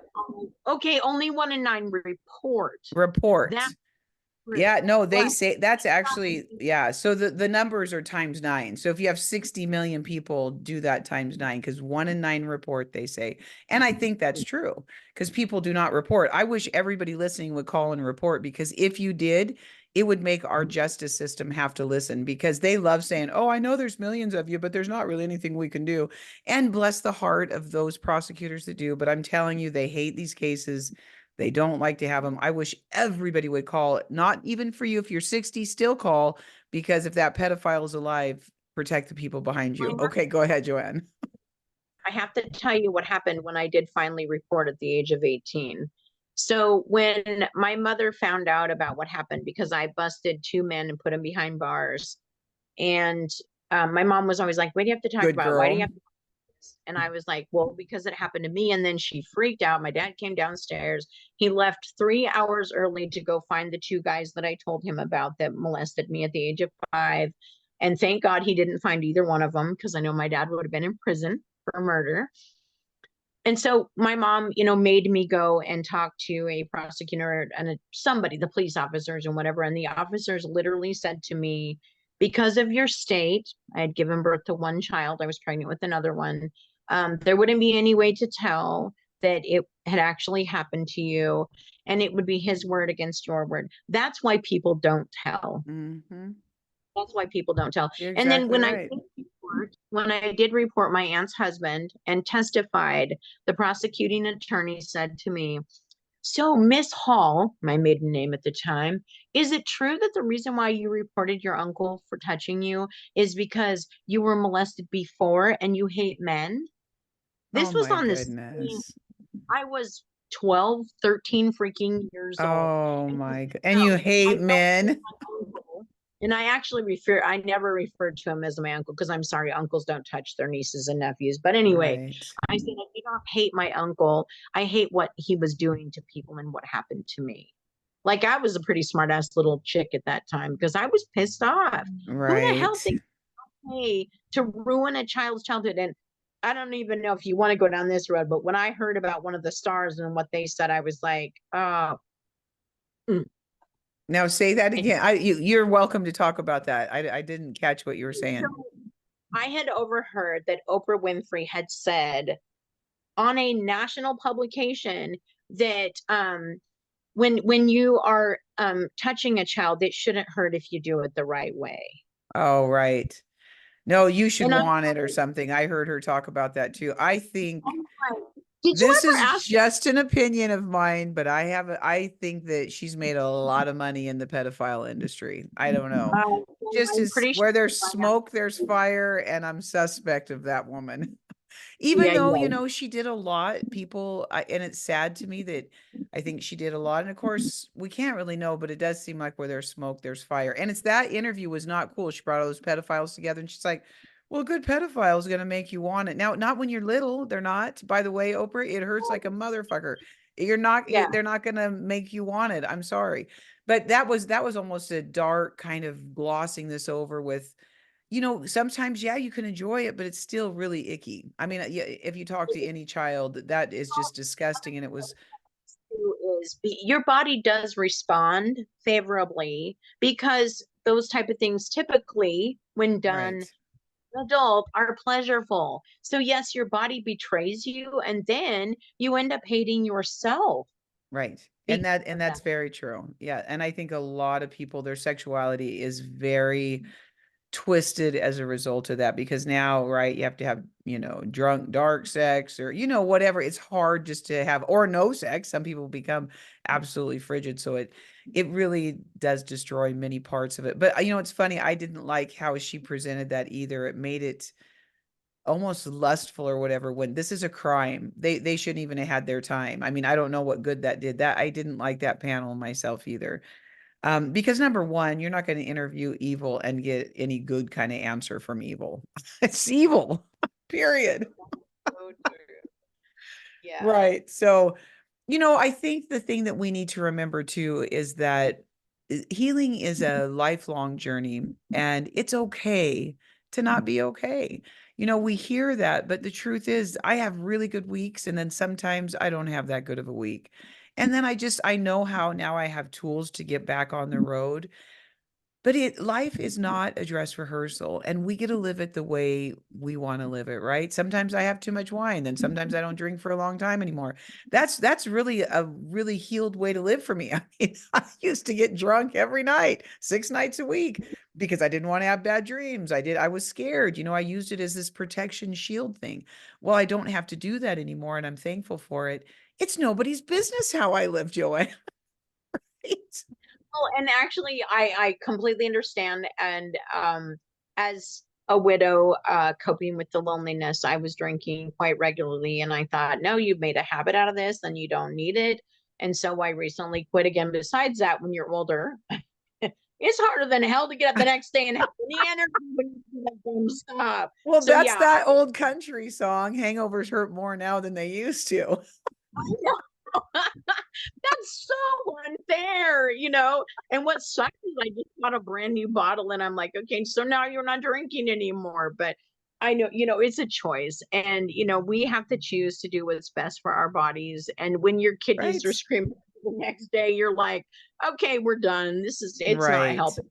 okay, only 1 in 9 report. report. That's true. Yeah, no, they But say that's actually, yeah. So the numbers are times 9. So if you have 60 million people, do that times 9, because 1 in 9 report, they say. And I think that's true because people do not report. I wish everybody listening would call and report, because if you did, it would make our justice system have to listen, because they love saying, oh, I know there's millions of you, but there's not really anything we can do. And bless the heart of those prosecutors that do. But I'm telling you, they hate these cases. They don't like to have them. I wish everybody would call, not even for you. If you're 60, still call, because if that pedophile is alive, protect the people behind you. Okay, go ahead, Joanne. I have to tell you what happened when I did finally report at the age of 18. So when my mother found out about what happened, because I busted 2 men and put them behind bars, and my mom was always like, "What do you have to talk Good about? Why do you girl. have to?" And I was like, "Well, because it happened to me." And then she freaked out. My dad came downstairs. He left 3 hours early to go find the 2 guys that I told him about that molested me at the age of 5. And thank God he didn't find either one of them, because I know my dad would have been in prison for murder. And so my mom, made me go and talk to a prosecutor and somebody, the police officers and whatever. And the officers literally said to me, because of your state, I had given birth to one child, I was pregnant with another one. There wouldn't be any way to tell that it had actually happened to you. And it would be his word against your word. That's why people don't tell. Hmm. That's why people don't tell. You're And then exactly right. when I did report my aunt's husband and testified, the prosecuting attorney said to me, "So, Miss Hall, my maiden name at the time, is it true that the reason why you reported your uncle for touching you is because you were molested before and you hate men?" Oh This was my on the same, goodness. I was 12, 13 freaking years old. Oh And my god. And you no, I hate don't hate men. my uncle. And I never referred to him as my uncle, because I'm sorry, uncles don't touch their nieces and nephews. But anyway, Right. I said, I do not hate my uncle. I hate what he was doing to people and what happened to me. Like, I was a pretty smart ass little chick at that time, because I was pissed off. Who the hell Right. thinks hey to ruin a child's childhood? And I don't even know if you want to go down this road, but when I heard about one of the stars and what they said, I was like, oh, mm. Now say that And again. You're welcome to talk about that. I didn't catch what you were saying. so I had overheard that Oprah Winfrey had said on a national publication that when you are touching a child, it shouldn't hurt if you do it the right way. Oh, right. No, you should And I'm want it or like, something. I heard her talk about that too. I think did you this ever is ask? just an opinion of mine, but I think that she's made a lot of money in the pedophile industry. I don't know. just I'm as pretty sure where there's I have. smoke, there's fire, and I'm suspect of that woman. Even Yeah, though, yeah, she did a lot, and it's sad to me that I think she did a lot. And of course, we can't really know, but it does seem like where there's smoke, there's fire. And it's that interview was not cool. She brought all those pedophiles together and she's like, well, a good pedophile is going to make you want it. Now, not when you're little. They're not. By the way, Oprah, it hurts like a motherfucker. yeah. They're not going to make you want it. I'm sorry. But that was almost a dark kind of glossing this over with, sometimes, yeah, you can enjoy it, but it's still really icky. I mean, yeah, if you talk to any child, that is just disgusting. And it was Your body does respond favorably because those type of things typically, when done right, adult, are pleasurable. So yes, your body betrays you, and then you end up hating yourself right. because And of that's that. very true. Yeah. And I think a lot of people, their sexuality is very twisted as a result of that because now, right, you have to have, drunk, dark sex or, whatever. It's hard just to have or no sex. Some people become absolutely frigid. So it really does destroy many parts of it. But it's funny, I didn't like how she presented that either. It made it almost lustful or whatever when this is a crime. They shouldn't even have had their time. I mean, I don't know what good that did. That I didn't like that panel myself either. Because number one, you're not going to interview evil and get any good kind of answer from evil. It's evil, period. So true. Yeah. Right. So, I think the thing that we need to remember too is that healing is a lifelong journey and it's okay to not be okay. We hear that, but the truth is, I have really good weeks and then sometimes I don't have that good of a week. And then I know how now I have tools to get back on the road. But life is not a dress rehearsal, and we get to live it the way we want to live it, right? Sometimes I have too much wine, then sometimes I don't drink for a long time anymore. That's really a really healed way to live for me. I mean, I used to get drunk every night, 6 nights a week, because I didn't want to have bad dreams. I was scared. I used it as this protection shield thing. Well, I don't have to do that anymore, and I'm thankful for it. It's nobody's business how I live, Joanne. Well, and actually, I completely understand. And as a widow, coping with the loneliness, I was drinking quite regularly, and I thought, no, you've made a habit out of this, and you don't need it. And so I recently quit again. Besides that, when you're older, it's harder than hell to get up the next day and have any energy when you do that dumb stuff. Well, So that's yeah, that old country song, "Hangovers hurt more now than they used to." that's so unfair, And what sucks is I just bought a brand new bottle and I'm like, okay, so now you're not drinking anymore. But I know, it's a choice. And, we have to choose to do what's best for our bodies. And when your kidneys Right. are screaming the next day, you're like, okay, we're done. It's not Right. helping.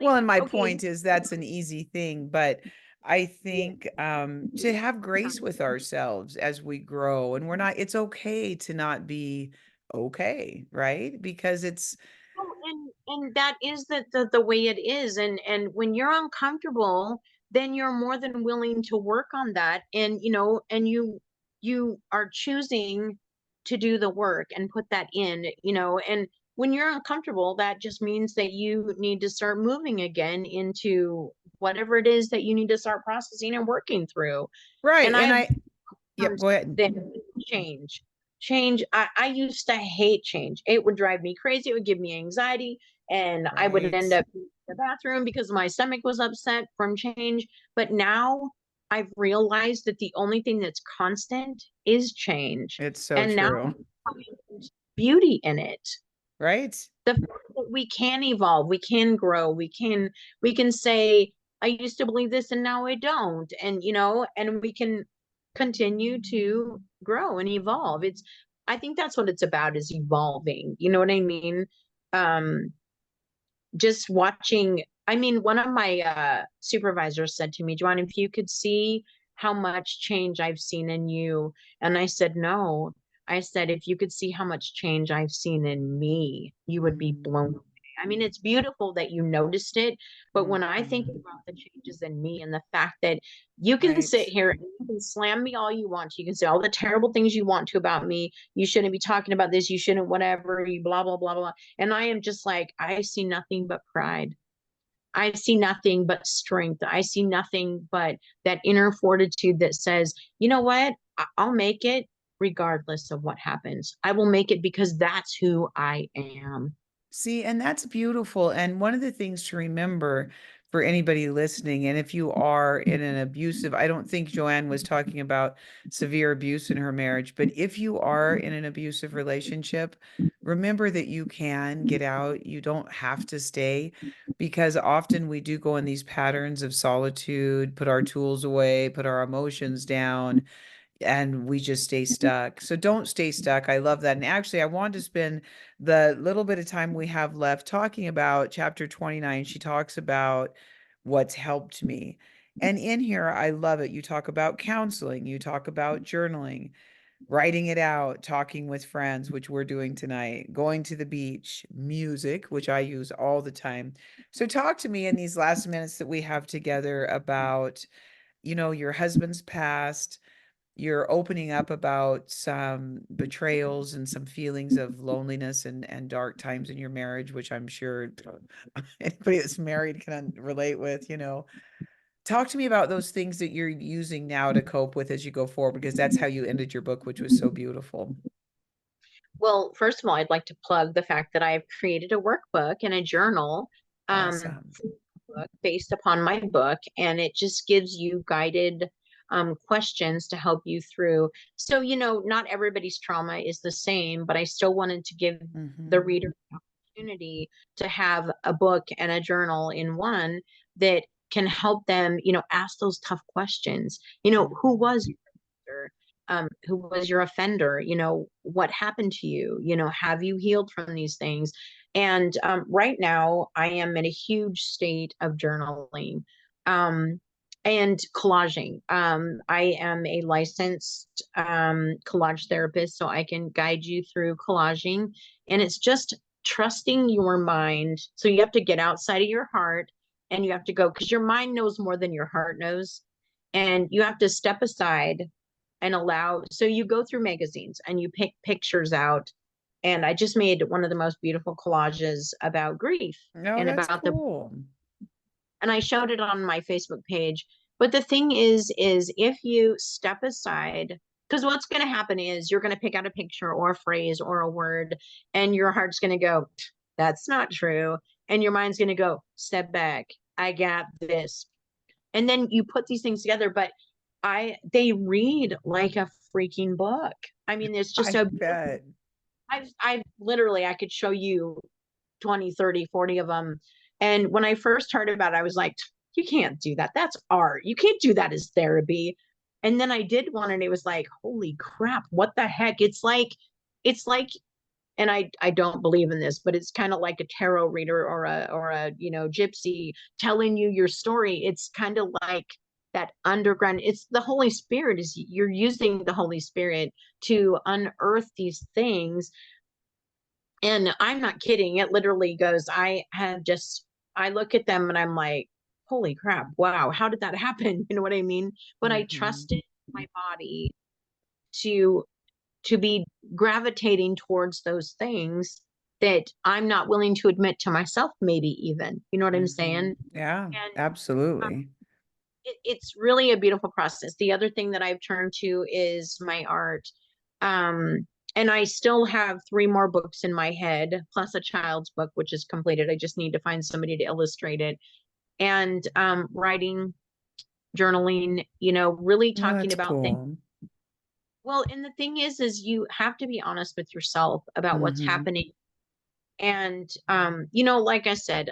Well, and my Okay. point is that's an easy thing, but I think, to have grace with ourselves as we grow, and it's okay to not be okay, right? Because it's Oh, and that is the way it is. And when you're uncomfortable, then you're more than willing to work on that. And and you are choosing to do the work and put that in, and when you're uncomfortable, that just means that you need to start moving again into whatever it is that you need to start processing and working through. right. And And I've yep, go ahead. then change. I used to hate change. It would drive me crazy. It would give me anxiety, and I would Right. end up in the bathroom because my stomach was upset from change. But now I've realized that the only thing that's constant is change, It's so and now true. I find beauty in it. Right? The fact that we can evolve, we can grow, we can say, I used to believe this and now I don't. And and we can continue to grow and evolve. I think that's what it's about, is evolving. You know what I mean? Um, just watching, I mean, one of my supervisors said to me, Joann, if you could see how much change I've seen in you. And I said, no. I said, if you could see how much change I've seen in me, you would be Mhm. blown away. I mean, it's beautiful that you noticed it, but when I think Mhm. about the changes in me and the fact that you can Right. sit here and you can slam me all you want to, you can say all the terrible things you want to about me, you shouldn't be talking about this, you shouldn't, whatever, you blah, blah, blah, blah. And I am just like, I see nothing but pride. I see nothing but strength. I see nothing but that inner fortitude that says, you know what? I'll make it regardless of what happens. I will make it because that's who I am. See, and that's beautiful. And one of the things to remember for anybody listening, and if you are in an abusive, I don't think Joanne was talking about severe abuse in her marriage, but if you are in an abusive relationship, remember that you can get out. You don't have to stay because often we do go in these patterns of solitude, put our tools away, put our emotions down, and we just stay stuck. So don't stay stuck. I love that. And actually, I want to spend the little bit of time we have left talking about chapter 29. She talks about what's helped me. And in here, I love it. You talk about counseling, you talk about journaling, writing it out, talking with friends, which we're doing tonight, going to the beach, music, which I use all the time. So talk to me in these last minutes that we have together about, your husband's past. You're opening up about some betrayals and some feelings of loneliness and dark times in your marriage, which I'm sure anybody that's married can relate with. Talk to me about those things that you're using now to cope with as you go forward, because that's how you ended your book, which was so beautiful. Well, first of all, I'd like to plug the fact that I've created a workbook and a journal Awesome. book based upon my book, and it just gives you guided questions to help you through. So, not everybody's trauma is the same, but I still wanted to give the Hmm. reader the opportunity to have a book and a journal in one that can help them, ask those tough questions. Who Hmm. was your who was your offender? What happened to you? Have you healed from these things? And right now, I am in a huge state of journaling and collaging. I am a licensed collage therapist, so I can guide you through collaging. And it's just trusting your mind. So you have to get outside of your heart and you have to go because your mind knows more than your heart knows. And you have to step aside and allow. So you go through magazines and you pick pictures out, and I just made one of the most beautiful collages about grief No, and that's about the, cool. and I showed it on my Facebook page. But the thing is if you step aside, because what's going to happen is you're going to pick out a picture or a phrase or a word, and your heart's going to go, that's not true. And your mind's going to go, step back. I got this. And then you put these things together, but they read like a freaking book. I mean, it's just I so bet. I literally I could show you 20, 30, 40 of them. And when I first heard about it, I was like, you can't do that. That's art. You can't do that as therapy. And then I did one and it was like, holy crap, what the heck? It's like and I don't believe in this, but it's kind of like a tarot reader or a gypsy telling you your story. It's kind of like that underground. It's the Holy Spirit, is you're using the Holy Spirit to unearth these things. And I'm not kidding. It literally goes, I look at them and I'm like, holy crap, wow, how did that happen? You know what I mean? But I Hmm. trusted my body to to be gravitating towards those things that I'm not willing to admit to myself, maybe even. You know what I'm Hmm. saying? Yeah, And absolutely. it's really a beautiful process. The other thing that I've turned to is my art. Um, and I still have three more books in my head, plus a child's book, which is completed. I just need to find somebody to illustrate it. And writing, journaling, really No, talking that's about things. cool. Well, and the thing is you have to be honest with yourself about what's Hmm. happening. And like I said,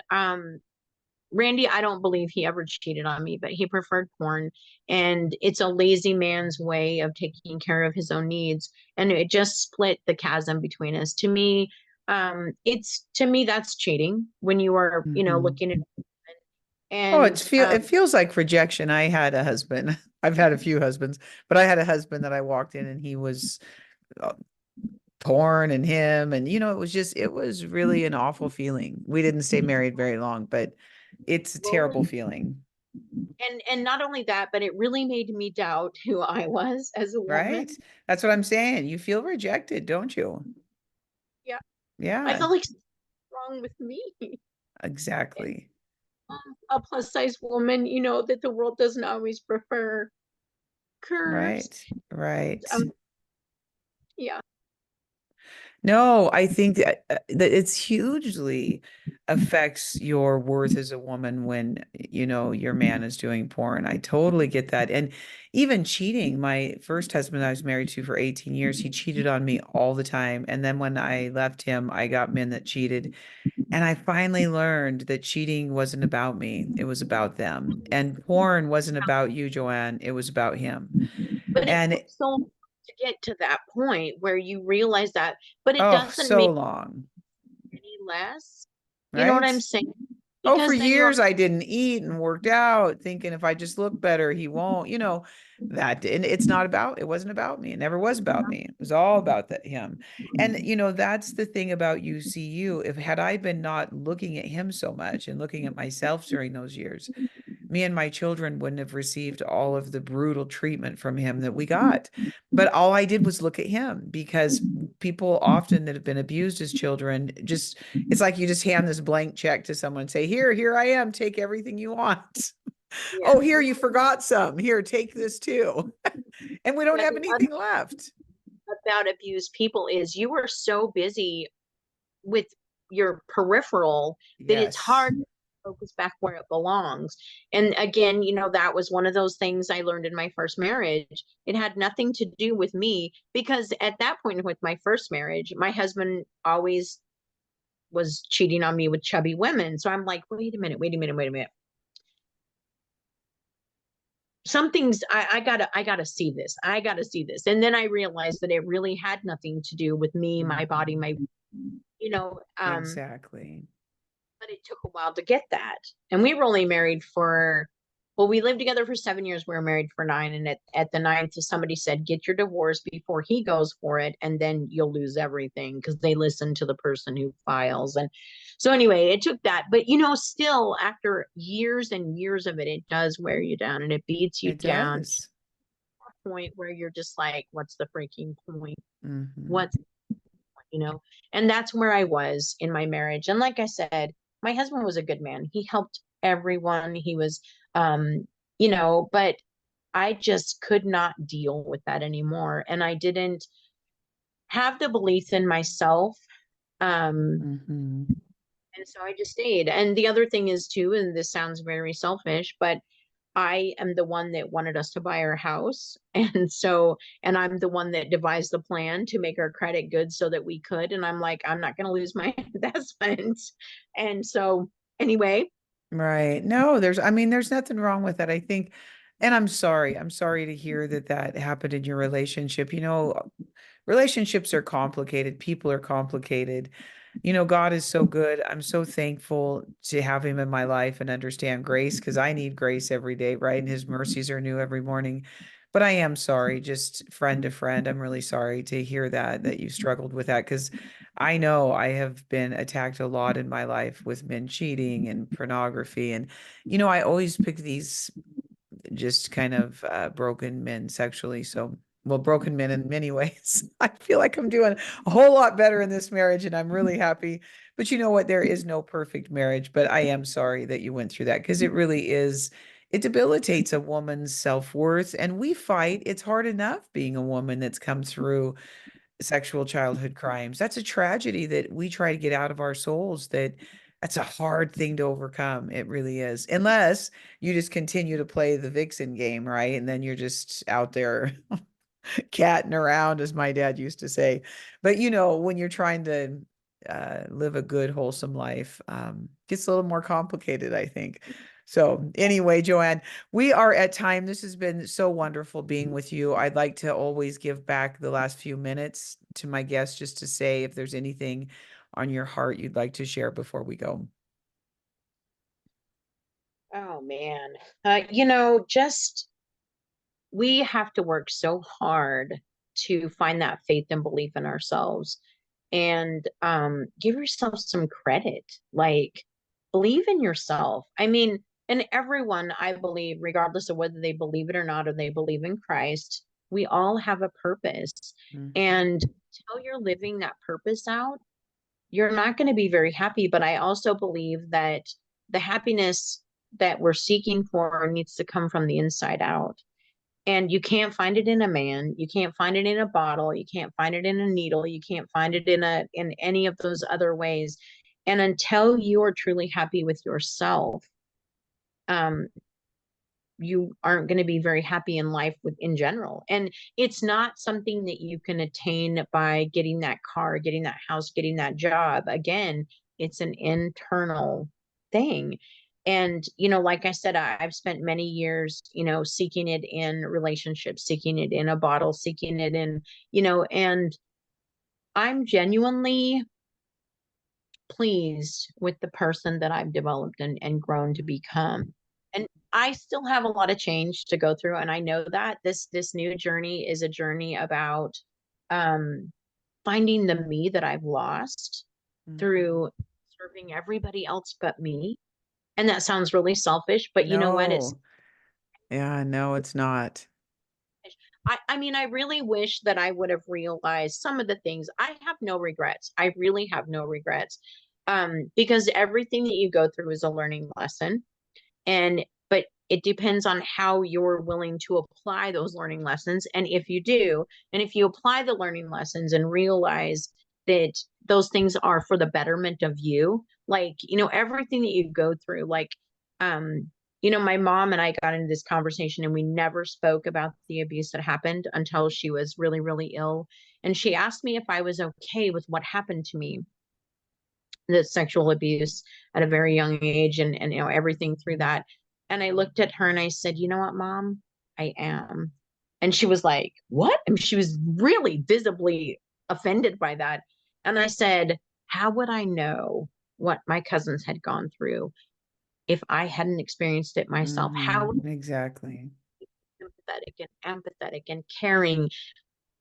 Randy, I don't believe he ever cheated on me, but he preferred porn. And it's a lazy man's way of taking care of his own needs. And it just split the chasm between us. To me, that's cheating when you are, Hmm. looking at, Oh, and it feels like rejection. I had a husband. I've had a few husbands, but I had a husband that I walked in and he was uh, porn and him, and it was really an awful feeling. We didn't stay married very long, but it's a well, terrible feeling, and not only that, but it really made me doubt who I was as a woman. right? That's what I'm saying. You feel rejected, don't you? Yeah. I Yeah, felt like something wrong with me. exactly. a plus size woman, that the world doesn't always prefer curves. Right. Right. Um, yeah. No, I think that it's hugely affects your worth as a woman when, your man is doing porn. I totally get that. And even cheating, my first husband I was married to for 18 years, he cheated on me all the time. And then when I left him, I got men that cheated. And I finally learned that cheating wasn't about me. It was about them. And porn wasn't about you, Joanne. It was about him. But it And took so long to get to that point where you realize that, but it oh, doesn't so make long, it any less. You know what I'm right? saying? Oh, for Because then you're, years I didn't eat and worked out, thinking if I just look better, he won't, that. And it wasn't about me. It never was about me. It was all about him. And, that's the thing about UCU. If had I been not looking at him so much and looking at myself during those years, me and my children wouldn't have received all of the brutal treatment from him that we got. But all I did was look at him because people often that have been abused as children just, it's like you just hand this blank check to someone and say, here I am, take everything you want. yeah. Oh, here, you forgot some. Here, take this too. And we don't Yeah, have the other anything left. about abused people is you are so busy with your peripheral that it's Yes, hard to focus back where it belongs. And again, that was one of those things I learned in my first marriage. It had nothing to do with me because at that point with my first marriage, my husband always was cheating on me with chubby women. So I'm like, wait a minute. Something's I gotta see this. I gotta see this. And then I realized that it really had nothing to do with me, my body, mhm, my you know, um, exactly. but it took a while to get that. And we were only married for, well, we lived together for 7 years. We were married for 9. And at the ninth, somebody said, get your divorce before he goes for it. And then you'll lose everything because they listen to the person who files. And so, anyway, it took that. But, still after years and years of it, it does wear you down and it beats you It down to does. a point where you're just like, what's the freaking point? Hmm. What's you know and that's where I was in my marriage. And like I said, my husband was a good man. He helped everyone. He was but I just could not deal with that anymore, and I didn't have the belief in myself. Hmm. And so I just stayed. And the other thing is too, and this sounds very selfish, but I am the one that wanted us to buy our house. And I'm the one that devised the plan to make our credit good so that we could. And I'm like, I'm not going to lose my investment. And so, anyway, Right. No, there's nothing wrong with that. I think, and I'm sorry. I'm sorry to hear that that happened in your relationship. Relationships are complicated. People are complicated. God is so good. I'm so thankful to have him in my life and understand grace because I need grace every day, right? And his mercies are new every morning. But I am sorry, just friend to friend. I'm really sorry to hear that you struggled with that because I know I have been attacked a lot in my life with men cheating and pornography. And, I always pick these just kind of broken men sexually. So, well, broken men in many ways. I feel like I'm doing a whole lot better in this marriage and I'm really happy. But you know what? There is no perfect marriage, but I am sorry that you went through that because it really is, it debilitates a woman's self-worth. And we fight. It's hard enough being a woman that's come through sexual childhood crimes. That's a tragedy that we try to get out of our souls that's a hard thing to overcome. It really is. Unless you just continue to play the vixen game, right? And then you're just out there catting around, as my dad used to say. But when you're trying to live a good, wholesome life, gets a little more complicated, I think. So anyway, Joanne, we are at time. This has been so wonderful being with you. I'd like to always give back the last few minutes to my guests just to say if there's anything on your heart you'd like to share before we go. oh man, just we have to work so hard to find that faith and belief in ourselves and give yourself some credit. Like, believe in yourself. I mean, and everyone, I believe, regardless of whether they believe it or not, or they believe in Christ, we all have a purpose. Mhm. And until you're living that purpose out, you're not going to be very happy. But I also believe that the happiness that we're seeking for needs to come from the inside out. And you can't find it in a man, you can't find it in a bottle, you can't find it in a needle, you can't find it in any of those other ways. And until you are truly happy with yourself, um, you aren't going to be very happy in life in general. And it's not something that you can attain by getting that car, getting that house, getting that job. Again, it's an internal thing. And, like I said, I've spent many years, seeking it in relationships, seeking it in a bottle, seeking it in, and I'm genuinely pleased with the person that I've developed and grown to become. And I still have a lot of change to go through. And I know that this new journey is a journey about um, finding the me that I've lost Mhm. through serving everybody else but me. And that sounds really selfish, but you know what? It's No. Yeah, no, it's not. I mean, I really wish that I would have realized some of the things. I have no regrets. I really have no regrets. Because everything that you go through is a learning lesson. And but it depends on how you're willing to apply those learning lessons. And if you do, and if you apply the learning lessons and realize that those things are for the betterment of you, like, everything that you go through, like, um my mom and I got into this conversation and we never spoke about the abuse that happened until she was really, really ill. And she asked me if I was okay with what happened to me, the sexual abuse at a very young age, and everything through that. And I looked at her and I said, "You know what, Mom? I am." And she was like, "What?" And she was really visibly offended by that. And I said, "How would I know what my cousins had gone through if I hadn't experienced it myself? How would Exactly. I be sympathetic and empathetic and caring?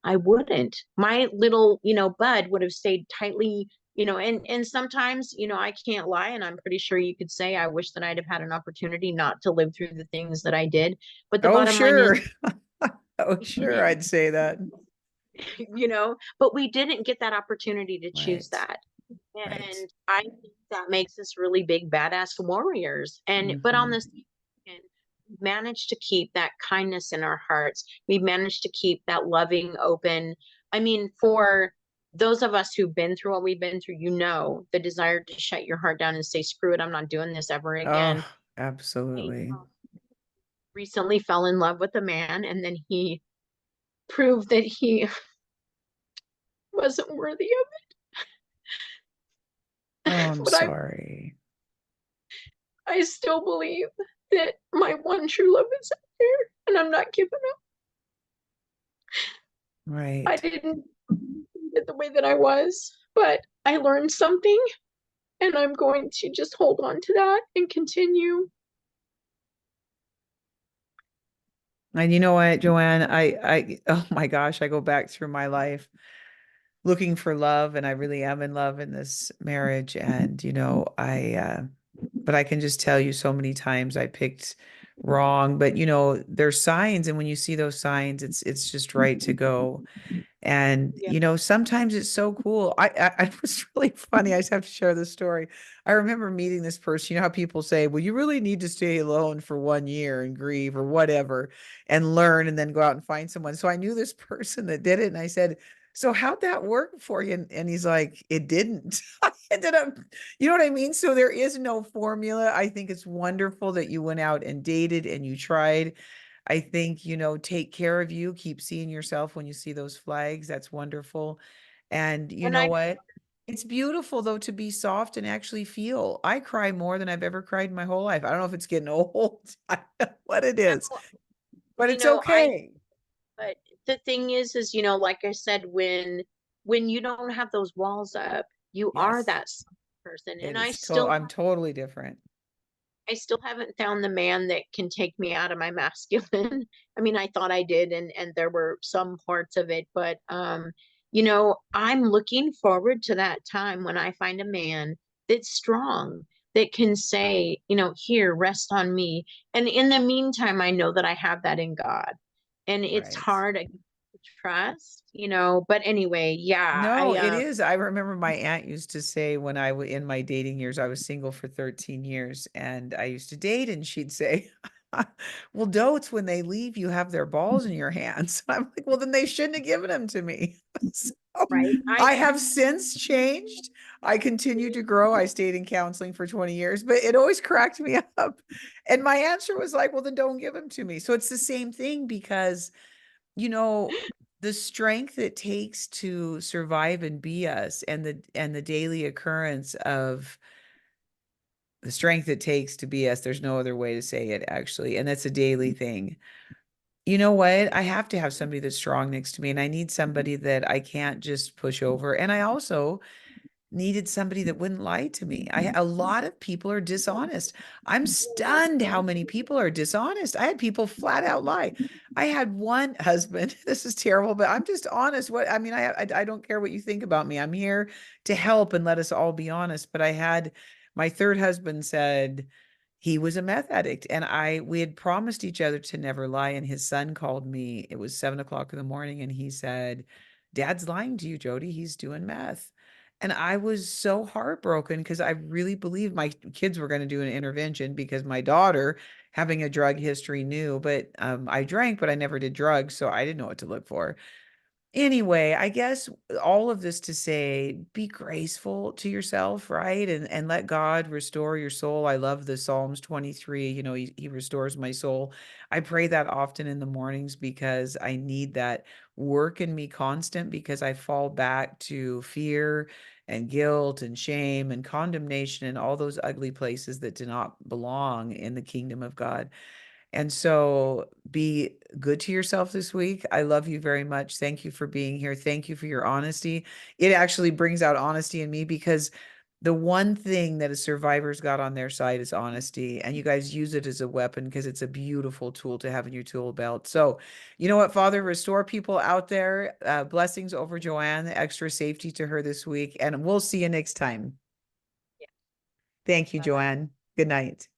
I wouldn't. My little, bud would have stayed tightly, and sometimes, I can't lie, and I'm pretty sure you could say I wish that I'd have had an opportunity not to live through the things that I did. But the Oh, bottom line is, sure. Oh, sure, I'd say that. but we didn't get that opportunity to choose Right. that. Right. And I think that makes us really big badass warriors. And but on Mhm. this weekend, we managed to keep that kindness in our hearts. We managed to keep that loving, open. I mean, for those of us who've been through what we've been through, the desire to shut your heart down and say, screw it, I'm not doing this ever again. Oh, I absolutely. recently fell in love with a man, and then he proved that he wasn't worthy of Oh, it. I'm But sorry. I still believe that my one true love is out there, and I'm not giving up. I Right. didn't get the way that I was, but I learned something, and I'm going to just hold on to that and continue. And you know what, Joanne, oh my gosh, I go back through my life looking for love, and I really am in love in this marriage. And, but I can just tell you so many times I picked wrong, but there's signs. And when you see those signs, it's just right to go. And Yeah. sometimes it's so cool. It was really funny. I just have to share this story. I remember meeting this person. You know how people say, "Well, you really need to stay alone for 1 year and grieve or whatever, and learn, and then go out and find someone." So I knew this person that did it, and I said, "So how'd that work for you?" And he's like, "It didn't." I ended up, you know what I mean? So there is no formula. I think it's wonderful that you went out and dated and you tried. I think, take care of you, keep seeing yourself when you see those flags. That's wonderful. And you And know I what? It's beautiful though to be soft and actually feel. I cry more than I've ever cried in my whole life. I don't know if it's getting old. I don't know what it is, know, but it's I okay. but the thing is, like I said, when you don't have those walls up, you are Yes, that person. And I'm totally different. I still haven't found the man that can take me out of my masculine. I mean, I thought I did, and there were some parts of it, but I'm looking forward to that time when I find a man that's strong, that can say, here, rest on me. And in the meantime, I know that I have that in God. And it's Right. hard trust, but anyway, yeah, No, it is. I remember my aunt used to say when in my dating years, I was single for 13 years and I used to date, and she'd say, well, dotes, when they leave, you have their balls in your hands. I'm like, well, then they shouldn't have given them to me. So right. I have since changed. I continue to grow. I stayed in counseling for 20 years, but it always cracked me up. And my answer was like, well, then don't give them to me. So it's the same thing because you know, the strength it takes to survive and be us, and the daily occurrence of the strength it takes to be us. There's no other way to say it, actually. And that's a daily thing. You know what? I have to have somebody that's strong next to me, and I need somebody that I can't just push over. And I also needed somebody that wouldn't lie to me. A lot of people are dishonest. I'm stunned how many people are dishonest. I had people flat out lie. I had one husband. This is terrible, but I'm just honest. What I mean, I don't care what you think about me. I'm here to help and let us all be honest. But I had my third husband said he was a meth addict, and we had promised each other to never lie. And his son called me. It was 7 o'clock in the morning, and he said, "Dad's lying to you, Jody. He's doing meth." And I was so heartbroken because I really believed my kids were going to do an intervention because my daughter, having a drug history, knew. But I drank, but I never did drugs, so I didn't know what to look for. Anyway, I guess all of this to say, be graceful to yourself, right? And let God restore your soul. I love the Psalms 23, he restores my soul. I pray that often in the mornings because I need that work in me constant because I fall back to fear and guilt and shame and condemnation and all those ugly places that do not belong in the kingdom of God. And so be good to yourself this week. I love you very much. Thank you for being here. Thank you for your honesty. It actually brings out honesty in me because the one thing that a survivor's got on their side is honesty. And you guys use it as a weapon because it's a beautiful tool to have in your tool belt. So, you know what, Father, restore people out there. Blessings over Joanne, extra safety to her this week. And we'll see you next time. Yeah. Thank you, Bye bye. Joanne. Good night.